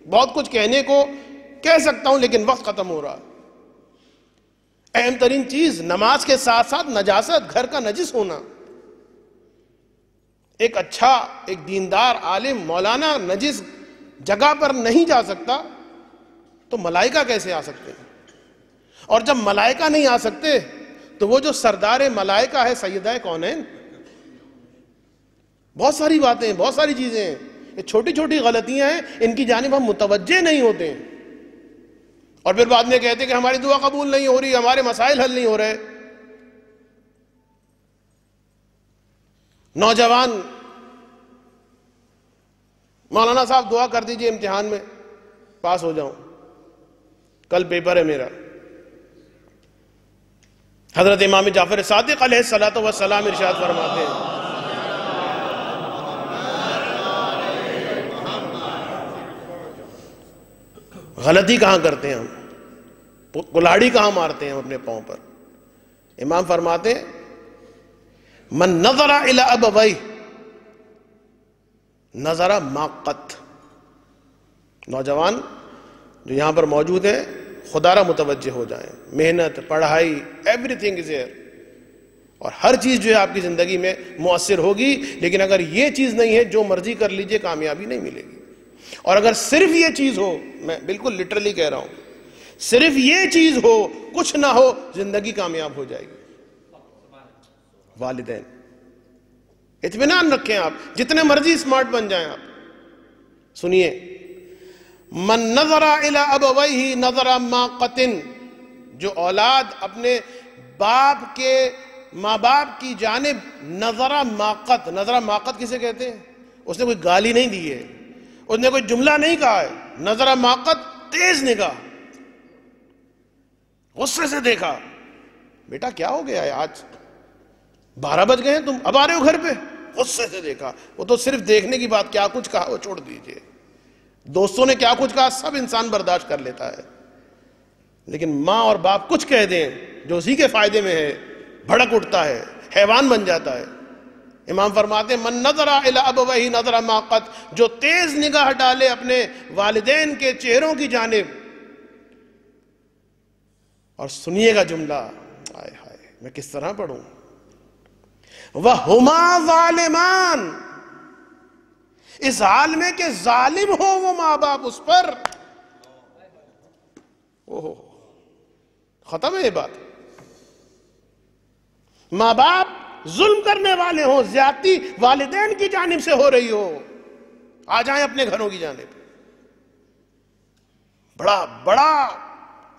بہت کچھ کہنے کو کہہ سکتا ہوں لیکن وقت ختم ہو رہا. اہم ترین چیز نماز کے ساتھ ساتھ نجاست، گھر کا نجس ہونا. ایک اچھا، ایک دیندار عالم مولانا نجس جگہ پر نہیں جا سکتا تو ملائکہ کیسے آ سکتے ہیں؟ اور جب ملائکہ نہیں آ سکتے تو وہ جو سردار ملائکہ ہے سیدہ کونین. بہت ساری باتیں ہیں، بہت ساری چیزیں ہیں، یہ چھوٹی چھوٹی غلطیاں ہیں، ان کی جانب ہم متوجہ نہیں ہوتے ہیں، اور پھر بعد میں کہتے ہیں کہ ہماری دعا قبول نہیں ہو رہی، ہمارے مسائل حل نہیں ہو رہے. نوجوان: مولانا صاحب دعا کر دیجئے امتحان میں پاس ہو جاؤں، کل پیپر ہے میرا. حضرت امام جعفر صادق علیہ الصلوۃ والسلام ارشاد فرماتے ہیں، غلطی کہاں کرتے ہیں ہم، کلاڑی کہاں مارتے ہیں ہم اپنے پاؤں پر. امام فرماتے ہیں من نظر الی ابویہ نظر ما قط. نوجوان جو یہاں پر موجود ہیں خدا را متوجہ ہو جائیں. محنت، پڑھائی، ایوری تھنگ از ہیئر، اور ہر چیز جو ہے آپ کی زندگی میں مؤثر ہوگی، لیکن اگر یہ چیز نہیں ہے جو مرضی کر لیجئے کامیابی نہیں ملے گی. اور اگر صرف یہ چیز ہو، میں بالکل لٹرلی کہہ رہا ہوں، صرف یہ چیز ہو، کچھ نہ ہو، زندگی کامیاب ہو جائے گی. والدین اطمینان رکھیں، آپ جتنے مرضی اسمارٹ بن جائیں. آپ سنیے، من نظر الی ابویہ نظر ما قط. جو اولاد اپنے ماں باپ کی جانب نظر ما قط. نظر ما قط کسے کہتے ہیں؟ اس نے کوئی گالی نہیں دی ہے، اس نے کوئی جملہ نہیں کہا ہے. نظر ما قط تیز نگاہ، غصے سے دیکھا. بیٹا کیا ہو گیا ہے، آج 12 بج گئے ہیں، تم اب آ رہے ہو گھر پہ؟ غصے سے دیکھا. وہ تو صرف دیکھنے کی بات، کیا کچھ کہا وہ چھوڑ دیجئے. دوستوں نے کیا کچھ کہا سب انسان برداشت کر لیتا ہے، لیکن ماں اور باپ کچھ کہہ دیں جو اسی کے فائدے میں ہے، بھڑک اٹھتا ہے، حیوان بن جاتا ہے. امام فرماتے ہیں من نظر الی ابویہ نظر ما قط. جو تیز نگاہ ڈالے اپنے والدین کے چہروں کی جانب. اور سنیے گا جملہ، ہائے ہائے میں کس طرح پڑھوں. وَهُمَا ظَالِمَانِ. اس حال میں کہ ظالم ہو وہ ماں باپ اس پر. ختم ہے یہ بات. ماں باپ ظلم کرنے والے ہوں، زیادتی والدین کی جانب سے ہو رہی ہو، آ جائیں اپنے گھروں کی جانب. بڑا بڑا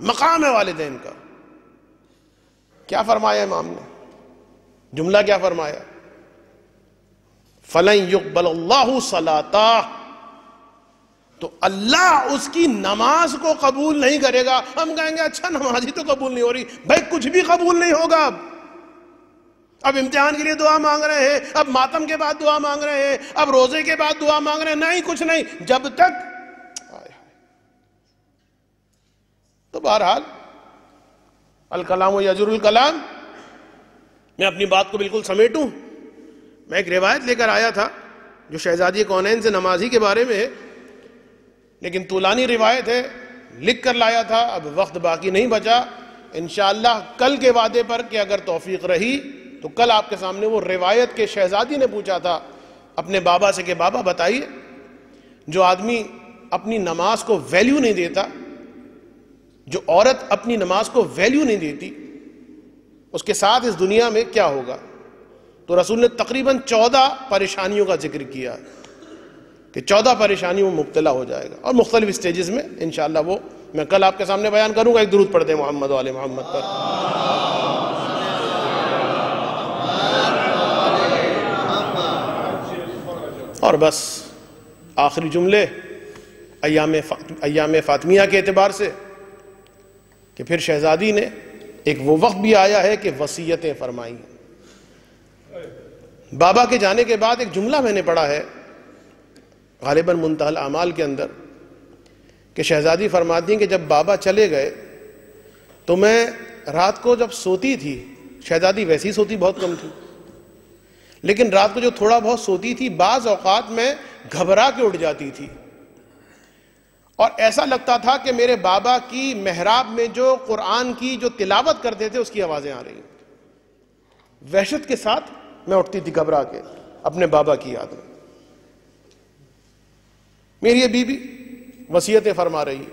مقام ہے والدین کا. کیا فرمایا امام نے؟ جملہ کیا فرمایا؟ فَلَن يُقْبَلَ اللَّهُ صَلَاتَهُ. تو اللہ اس کی نماز کو قبول نہیں کرے گا. ہم کہیں گے اچھا نماز ہی تو قبول نہیں ہو رہی. بھائی کچھ بھی قبول نہیں ہوگا. اب امتحان کے لیے دعا مانگ رہے ہیں، اب ماتم کے بعد دعا مانگ رہے ہیں، اب روزے کے بعد دعا مانگ رہے ہیں، نہیں کچھ نہیں. جب تک تو بہرحال الکلام یجر الکلام. میں اپنی بات کو بالکل سمیٹوں. میں ایک روایت لے کر آیا تھا جو شہزادی کونین سے نمازی کے بارے میں ہے، لیکن طولانی روایت ہے، لکھ کر لایا تھا. اب وقت باقی نہیں بچا. انشاءاللہ کل کے وعدے پر کہ اگر توفیق رہی تو کل آپ کے سامنے وہ روایت کے شہزادی نے پوچھا تھا اپنے بابا سے کہ بابا بتائیے، جو آدمی اپنی نماز کو ویلیو نہیں دیتا، جو عورت اپنی نماز کو ویلیو نہیں دیتی، اس کے ساتھ اس دنیا میں کیا ہوگا؟ تو رسول نے تقریباً 14 پریشانیوں کا ذکر کیا کہ 14 پریشانیوں میں مبتلا ہو جائے گا، اور مختلف سٹیجز میں. انشاءاللہ وہ میں کل آپ کے سامنے بیان کروں گا. ایک درود پڑھ دیں محمد و آل محمد پر. اور بس آخری جملے ایام فاطمیہ کے اعتبار سے کہ پھر شہزادی نے ایک وہ وقت بھی آیا ہے کہ وصیتیں فرمائی. بابا کے جانے کے بعد ایک جملہ میں نے پڑھا ہے غالباً منتہی الاعمال کے اندر کہ شہزادی فرماتی ہیں کہ جب بابا چلے گئے تو میں رات کو جب سوتی تھی، شہزادی ویسی سوتی بہت کم تھی، لیکن رات کو جو تھوڑا بہت سوتی تھی بعض اوقات میں گھبرا کے اٹھ جاتی تھی اور ایسا لگتا تھا کہ میرے بابا کی محراب میں جو قرآن کی جو تلاوت کرتے تھے اس کی آوازیں آ رہی ہیں. وحشت کے ساتھ میں اٹھتی تھی گھبرا کے اپنے بابا کی یاد میں. میری یہ بیوی وصیتیں فرما رہی ہے,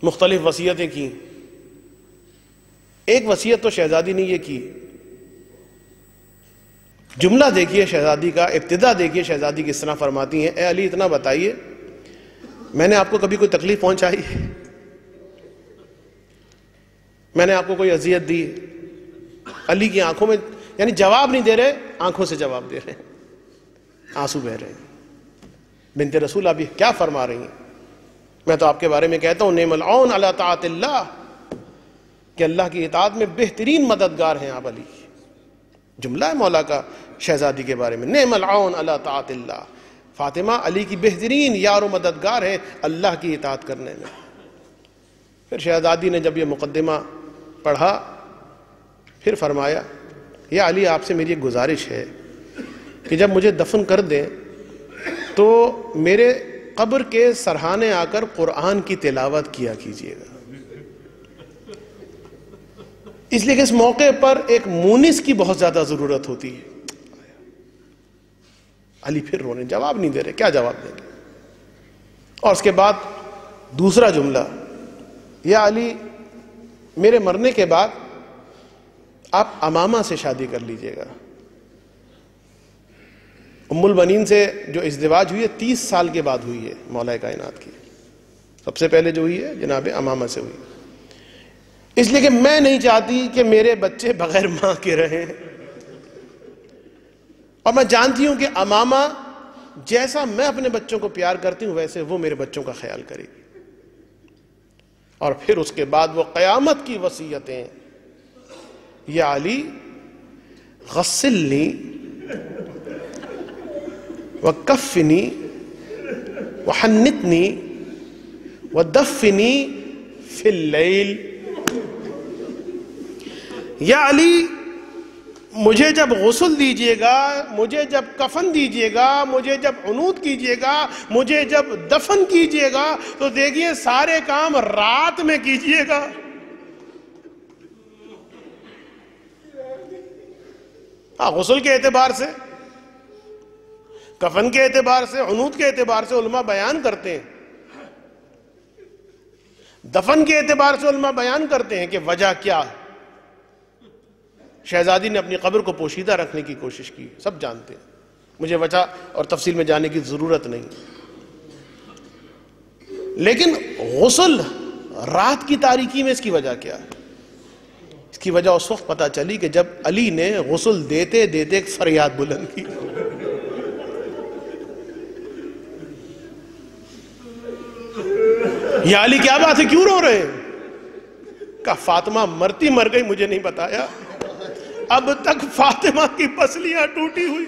مختلف وصیتیں کی. ایک وصیت تو شہزادی نے یہ کی, جملہ دیکھیے شہزادی کا, ابتدا دیکھیے شہزادی کس طرح فرماتی ہیں, اے علی اتنا بتائیے میں نے آپ کو کبھی کوئی تکلیف پہنچائی, میں نے آپ کو کوئی اذیت دی؟ علی کی آنکھوں میں, یعنی جواب نہیں دے رہے, آنکھوں سے جواب دے رہے ہیں, آنسو بہ رہے ہیں. بنت رسول آپ یہ کیا فرما رہی ہیں؟ میں تو آپ کے بارے میں کہتا ہوں نعم العون علی طاعت اللہ, کہ اللہ کی اطاعت میں بہترین مددگار ہیں آپ علی. جملہ ہے مولا کا شہزادی کے بارے میں, نعم العون علی طاعت اللہ. فاطمہ علی کی بہترین یار و مددگار ہے اللہ کی اطاعت کرنے میں. پھر شہزادی نے جب یہ مقدمہ پڑھا پھر فرمایا, یا علی آپ سے میری ایک گزارش ہے کہ جب مجھے دفن کر دیں تو میرے قبر کے سرحانے آ کر قرآن کی تلاوت کیا کیجیے گا, اس لیے کہ اس موقع پر ایک مونس کی بہت زیادہ ضرورت ہوتی ہے. علی پھر رونے, جواب نہیں دے رہے, کیا جواب دیں گے؟ اور اس کے بعد دوسرا جملہ, یا علی میرے مرنے کے بعد آپ امامہ سے شادی کر لیجئے گا. ام البنین سے جو ازدواج ہوئی ہے 30 سال کے بعد ہوئی ہے مولا کائنات کی. سب سے پہلے جو ہوئی ہے جناب امامہ سے ہوئی, اس لیے کہ میں نہیں چاہتی کہ میرے بچے بغیر ماں کے رہیں, اور میں جانتی ہوں کہ امامہ جیسا میں اپنے بچوں کو پیار کرتی ہوں ویسے وہ میرے بچوں کا خیال کرے گی. اور پھر اس کے بعد وہ قیامت کی وصیتیں, یا علی غسلنی وکفنی وحنتنی ودفنی فی اللیل. یا علی مجھے جب غسل دیجئے گا, مجھے جب کفن دیجئے گا, مجھے جب عنود کیجئے گا, مجھے جب دفن کیجئے گا تو دیکھیے سارے کام رات میں کیجئے گا. غسل کے اعتبار سے, کفن کے اعتبار سے, عنود کے اعتبار سے علماء بیان کرتے ہیں, دفن کے اعتبار سے علماء بیان کرتے ہیں کہ وجہ کیا ہے. شہزادی نے اپنی قبر کو پوشیدہ رکھنے کی کوشش کی, سب جانتے ہیں, مجھے وجہ اور تفصیل میں جانے کی ضرورت نہیں. لیکن غسل رات کی تاریکی میں اس کی وجہ کیا ہے؟ اس کی وجہ اس وقت پتہ چلی کہ جب علی نے غسل دیتے دیتے ایک فریاد بلند کی. یا علی کیا بات ہے, کیوں رو رہے ہیں؟ کہا فاطمہ مرتی مر گئی, مجھے نہیں بتایا, اب تک فاطمہ کی پسلیاں ٹوٹی ہوئی,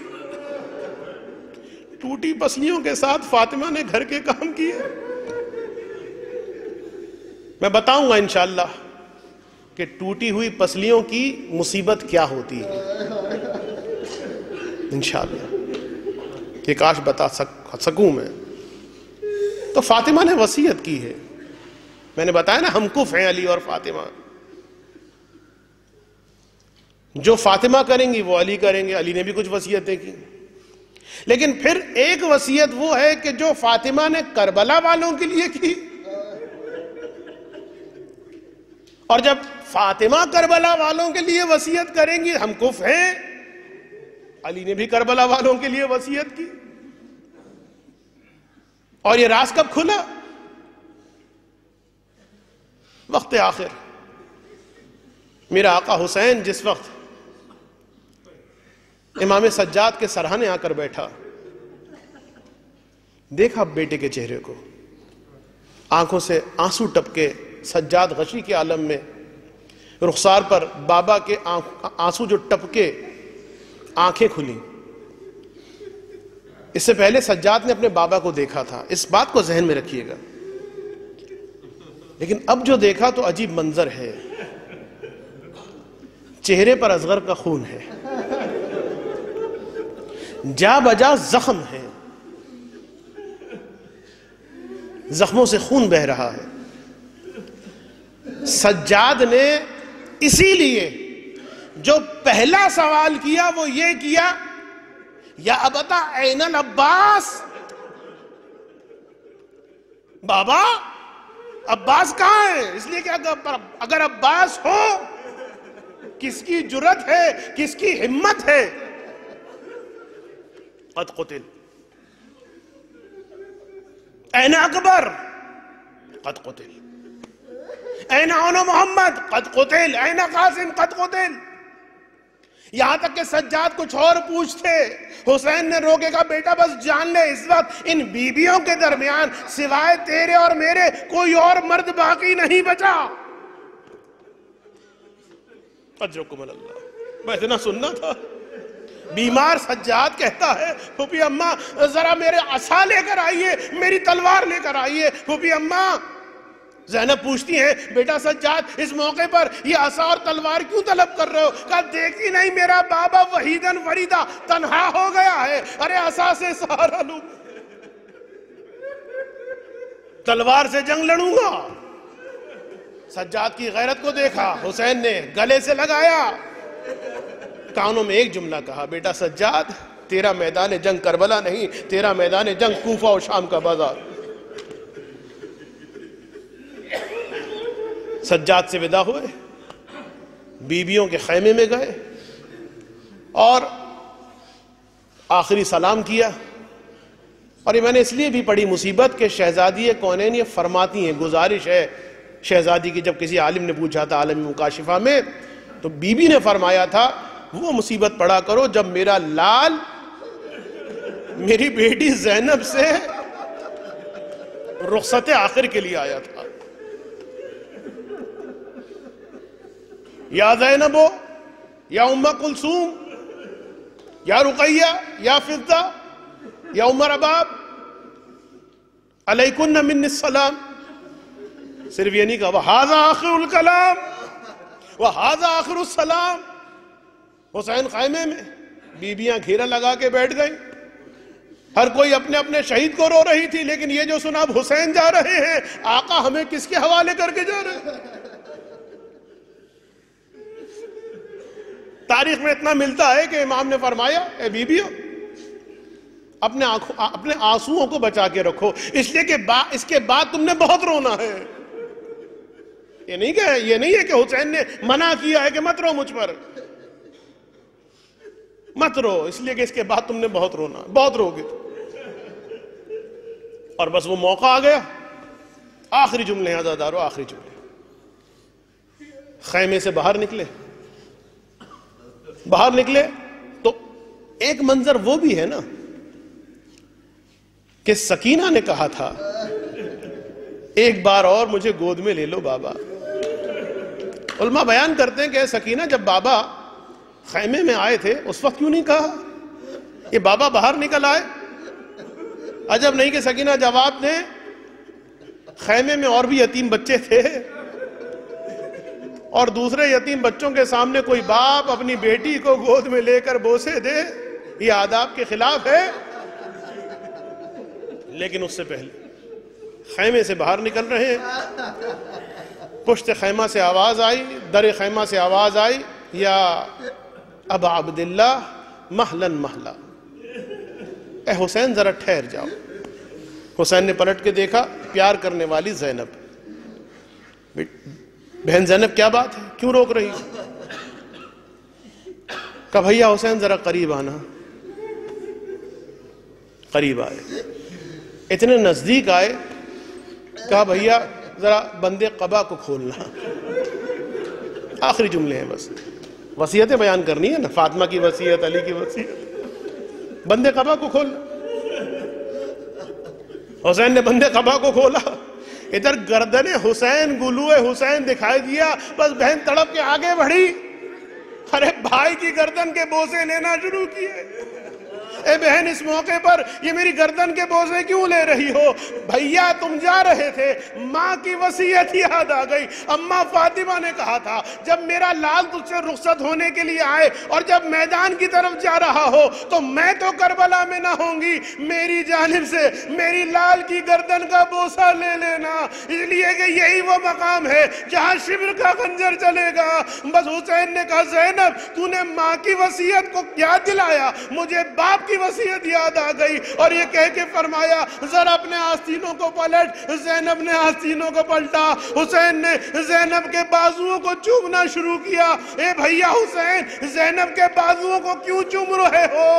ٹوٹی پسلیوں کے ساتھ فاطمہ نے گھر کے کام کیے. میں بتاؤں گا انشاءاللہ کہ ٹوٹی ہوئی پسلیوں کی مصیبت کیا ہوتی ہے انشاءاللہ, کہ کاش بتا سکوں میں. تو فاطمہ نے وصیت کی ہے, میں نے بتایا نا ہم کف ہیں علی اور فاطمہ, جو فاطمہ کریں گی وہ علی کریں گے. علی نے بھی کچھ وصیتیں کی, لیکن پھر ایک وصیت وہ ہے کہ جو فاطمہ نے کربلا والوں کے لیے کی, اور جب فاطمہ کربلا والوں کے لیے وصیت کریں گی ہم کف ہیں, علی نے بھی کربلا والوں کے لیے وصیت کی. اور یہ راز کب کھلا؟ وقت آخر. میرا آقا حسین جس وقت امام سجاد کے سرحانے آ کر بیٹھا, دیکھا بیٹے کے چہرے کو, آنکھوں سے آنسو ٹپکے, سجاد غشی کے عالم میں, رخسار پر بابا کے آنسو جو ٹپکے, آنکھیں کھلیں. اس سے پہلے سجاد نے اپنے بابا کو دیکھا تھا, اس بات کو ذہن میں رکھیے گا, لیکن اب جو دیکھا تو عجیب منظر ہے, چہرے پر اصغر کا خون ہے. جا بجا زخم ہیں، زخموں سے خون بہ رہا ہے۔ سجاد نے اسی لیے جو پہلا سوال کیا وہ یہ کیا، یا ابتا این العباس، بابا عباس کہاں ہے؟ اس لیے کہ اگر عباس ہو، کس کی جرت ہے، کس کی ہمت ہے؟ قد قتل۔ این اکبر؟ قد قتل۔ این عون محمد؟ قد قتل۔ این قاسم؟ قد قتل۔ یہاں تک کہ سجاد کچھ اور پوچھتے، حسین نے روکے کہا بیٹا بس جان لے اس وقت ان بیویوں کے درمیان سوائے تیرے اور میرے کوئی اور مرد باقی نہیں بچا۔ اجرکم اللہ، میں اتنا سننا تھا۔ بیمار سجاد کہتا ہے پھوپھی اماں ذرا میرے عصا لے کر آئیے، میری تلوار لے کر آئیے۔ پھوپھی اماں، زینب پوچھتی ہیں بیٹا سجاد اس موقع پر یہ عصا اور تلوار کیوں طلب کر رہے ہو؟ کہا دیکھتی نہیں میرا بابا وحیدن فریدا تنہا ہو گیا ہے، ارے عصا سے سہارا لوں، تلوار سے جنگ لڑوں گا۔ سجاد کی غیرت کو دیکھا، حسین نے گلے سے لگایا، کانوں میں ایک جملہ کہا، بیٹا سجاد تیرا میدان جنگ کربلا نہیں، تیرا میدان جنگ کوفہ و شام کا بازار۔ سجاد سے ودا ہوئے، بیویوں کے خیمے میں گئے اور آخری سلام کیا۔ اور یہ میں نے اس لیے بھی پڑھی مصیبت کہ شہزادی کونین یہ فرماتی ہیں، گزارش ہے شہزادی کی، جب کسی عالم نے پوچھا تھا عالم مکاشفہ میں تو بی بی نے فرمایا تھا وہ مصیبت پڑھا کرو جب میرا لال میری بیٹی زینب سے رخصت آخر کے لیے آیا تھا۔ یا زینب یا ام کلثوم یا رقیہ یا فضہ یا ام رباب علیکن منی السلام، صرف یہ نہیں کہا وَهَذَا آخر الکلام وَهَذَا آخر السلام۔ حسین خیمے میں، بیبیاں گھیرا لگا کے بیٹھ گئیں، ہر کوئی اپنے اپنے شہید کو رو رہی تھی، لیکن یہ جو سنا اب حسین جا رہے ہیں، آقا ہمیں کس کے حوالے کر کے جا رہے ہیں؟ تاریخ میں اتنا ملتا ہے کہ امام نے فرمایا اے بیبیوں اپنے آنسوؤں کو بچا کے رکھو، اس لیے کہ اس کے بعد تم نے بہت رونا ہے۔ یہ نہیں ہے کہ حسین نے منع کیا ہے کہ مت رو مجھ پر، مت رو، اس لیے کہ اس کے بعد تم نے بہت رونا، بہت رو گے۔ اور بس وہ موقع آ گیا، آخری جملے عزادارو، آخری جملے۔ خیمے سے باہر نکلے تو ایک منظر وہ بھی ہے نا کہ سکینہ نے کہا تھا ایک بار اور مجھے گود میں لے لو بابا۔ علماء بیان کرتے ہیں کہ سکینہ جب بابا خیمے میں آئے تھے اس وقت کیوں نہیں کہا؟ یہ بابا باہر نکل آئے، عجب نہیں کہ سکینہ جواب دیں خیمے میں اور بھی یتیم بچے تھے اور دوسرے یتیم بچوں کے سامنے کوئی باپ اپنی بیٹی کو گود میں لے کر بوسے دے، یہ آداب کے خلاف ہے۔ لیکن اس سے پہلے خیمے سے باہر نکل رہے ہیں، پشت خیمہ سے آواز آئی، در خیمہ سے آواز آئی، یا ابا عبداللہ محلن محلہ، اے حسین ذرا ٹھہر جاؤ۔ حسین نے پلٹ کے دیکھا، پیار کرنے والی زینب۔ بہن زینب کیا بات ہے، کیوں روک رہی ہو؟ کہا بھیا حسین ذرا قریب آنا۔ قریب آئے، اتنے نزدیک آئے، کہا بھیا ذرا بندے قبا کو کھولنا۔ آخری جملے ہیں بس، وصیتیں بیان کرنی ہے نا، فاطمہ کی وصیت، علی کی وصیت، بندے قبا کو کھولنا۔ حسین نے بندے قبا کو کھولا، ادھر گردن حسین، گلوئے حسین دکھائی دیا، بس بہن تڑپ کے آگے بڑھی، ارے بھائی کی گردن کے بوسے لینا شروع کیے۔ اے بہن اس موقع پر یہ میری گردن کے بوجھے کیوں لے رہی ہو؟ بھیا تم جا رہے تھے، ماں کی وصیت یاد آ گئی۔ اماں فاطمہ نے کہا تھا جب میرا لال تجھ سے رخصت ہونے کے لیے آئے اور جب میدان کی طرف جا رہا ہو تو میں تو کربلا میں نہ ہوں گی، میری جانب سے میری لال کی گردن کا بوسہ لے لینا، اس لیے کہ یہی وہ مقام ہے جہاں شبر کا خنجر چلے گا۔ بس حسین نے کہا زینب تو نے ماں کی وصیت کو یاد دلایا، مجھے باپ کی وصیت یاد آ گئی، اور یہ کہہ کے فرمایا ذرا اپنے آستینوں کو پلٹ۔ زینب نے آستینوں کو پلٹا، حسین نے زینب کے بازوؤں کو چومنا شروع کیا۔ اے بھیا حسین زینب کے بازوؤں کو کیوں چوم رہے ہو؟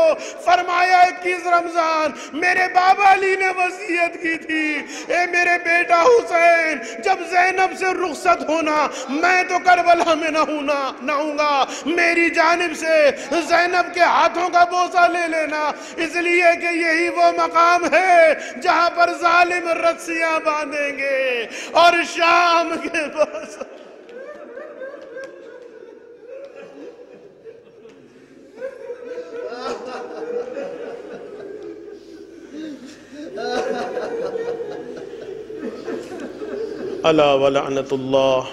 فرمایا 21 رمضان میرے بابا علی نے وصیت کی تھی، اے میرے بیٹا حسین جب زینب سے رخصت ہونا میں تو کربلا میں نہ ہوں گا، میری جانب سے زینب کے ہاتھوں کا بوسہ لے لینا، اس لیے کہ یہی وہ مقام ہے جہاں پر ظالم رسیاں باندھیں گے اور شام کے پاس الا ولعنت اللہ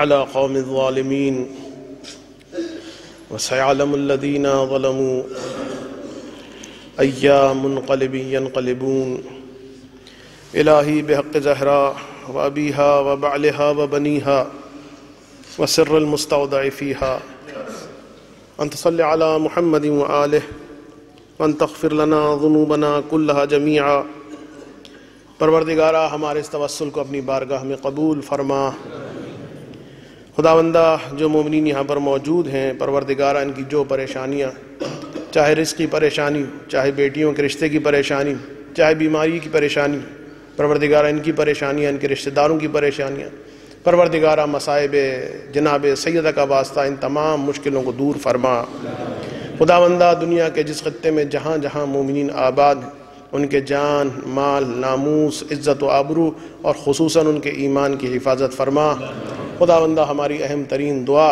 علی قوم الظالمین وسيعلم الذين ظلموا أي منقلب ينقلبون إلهي بحق زهراء وأبيها وبعلها وبنيها وسر المستودع فيها أن تصلي على محمد وآله وأن تغفر لنا ذنوبنا كلها جميعا۔ پروردگارہ ہمارے اس توسل کو اپنی بارگاہ میں قبول فرما۔ خداوندہ جو مومنین یہاں پر موجود ہیں، پروردگارہ ان کی جو پریشانیاں، چاہے رزق کی پریشانی، چاہے بیٹیوں کے رشتے کی پریشانی، چاہے بیماری کی پریشانی، پروردگارہ ان کی پریشانیاں، ان کے رشتہ داروں کی پریشانیاں، پروردگارہ مصائب جناب سیدہ کا واسطہ ان تمام مشکلوں کو دور فرما۔ خداوندہ دنیا کے جس خطے میں جہاں جہاں مومنین آباد ہیں ان کے جان، مال، ناموس، عزت و آبرو اور خصوصاً ان کے ایمان کی حفاظت فرما۔ خداوندہ ہماری اہم ترین دعا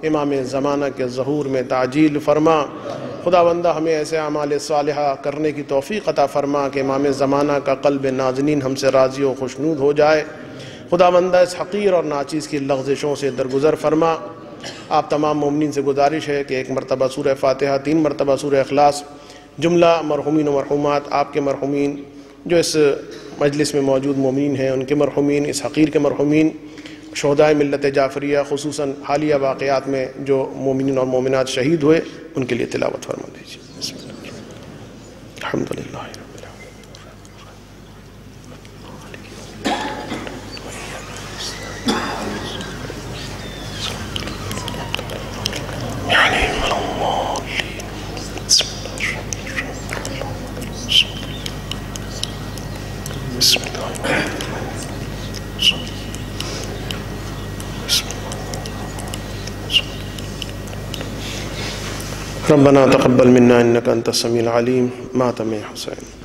امام زمانہ کے ظہور میں تعجیل فرما۔ خداوندہ ہمیں ایسے اعمال صالحہ کرنے کی توفیق عطا فرما کہ امام زمانہ کا قلب نازنین ہم سے راضی و خوشنود ہو جائے۔ خداوندہ اس حقیر اور ناچیز کی لغزشوں سے درگزر فرما۔ آپ تمام مومنین سے گزارش ہے کہ ایک مرتبہ سورہ فاتحہ، 3 مرتبہ سورہ اخلاص، جملہ مرحومین و مرحومات، آپ کے مرحومین جو اس مجلس میں موجود مومنین ہیں ان کے مرحومین، اس حقیر کے مرحومین، شہدائے ملت جعفریہ، خصوصاً حالیہ واقعات میں جو مومنین اور مومنات شہید ہوئے ان کے لیے تلاوت فرما دیجیے۔ بسم اللہ الحمدللہ رب العالمین۔ ربنا تقبل منا انك انت السميع العليم۔ مات من حسين۔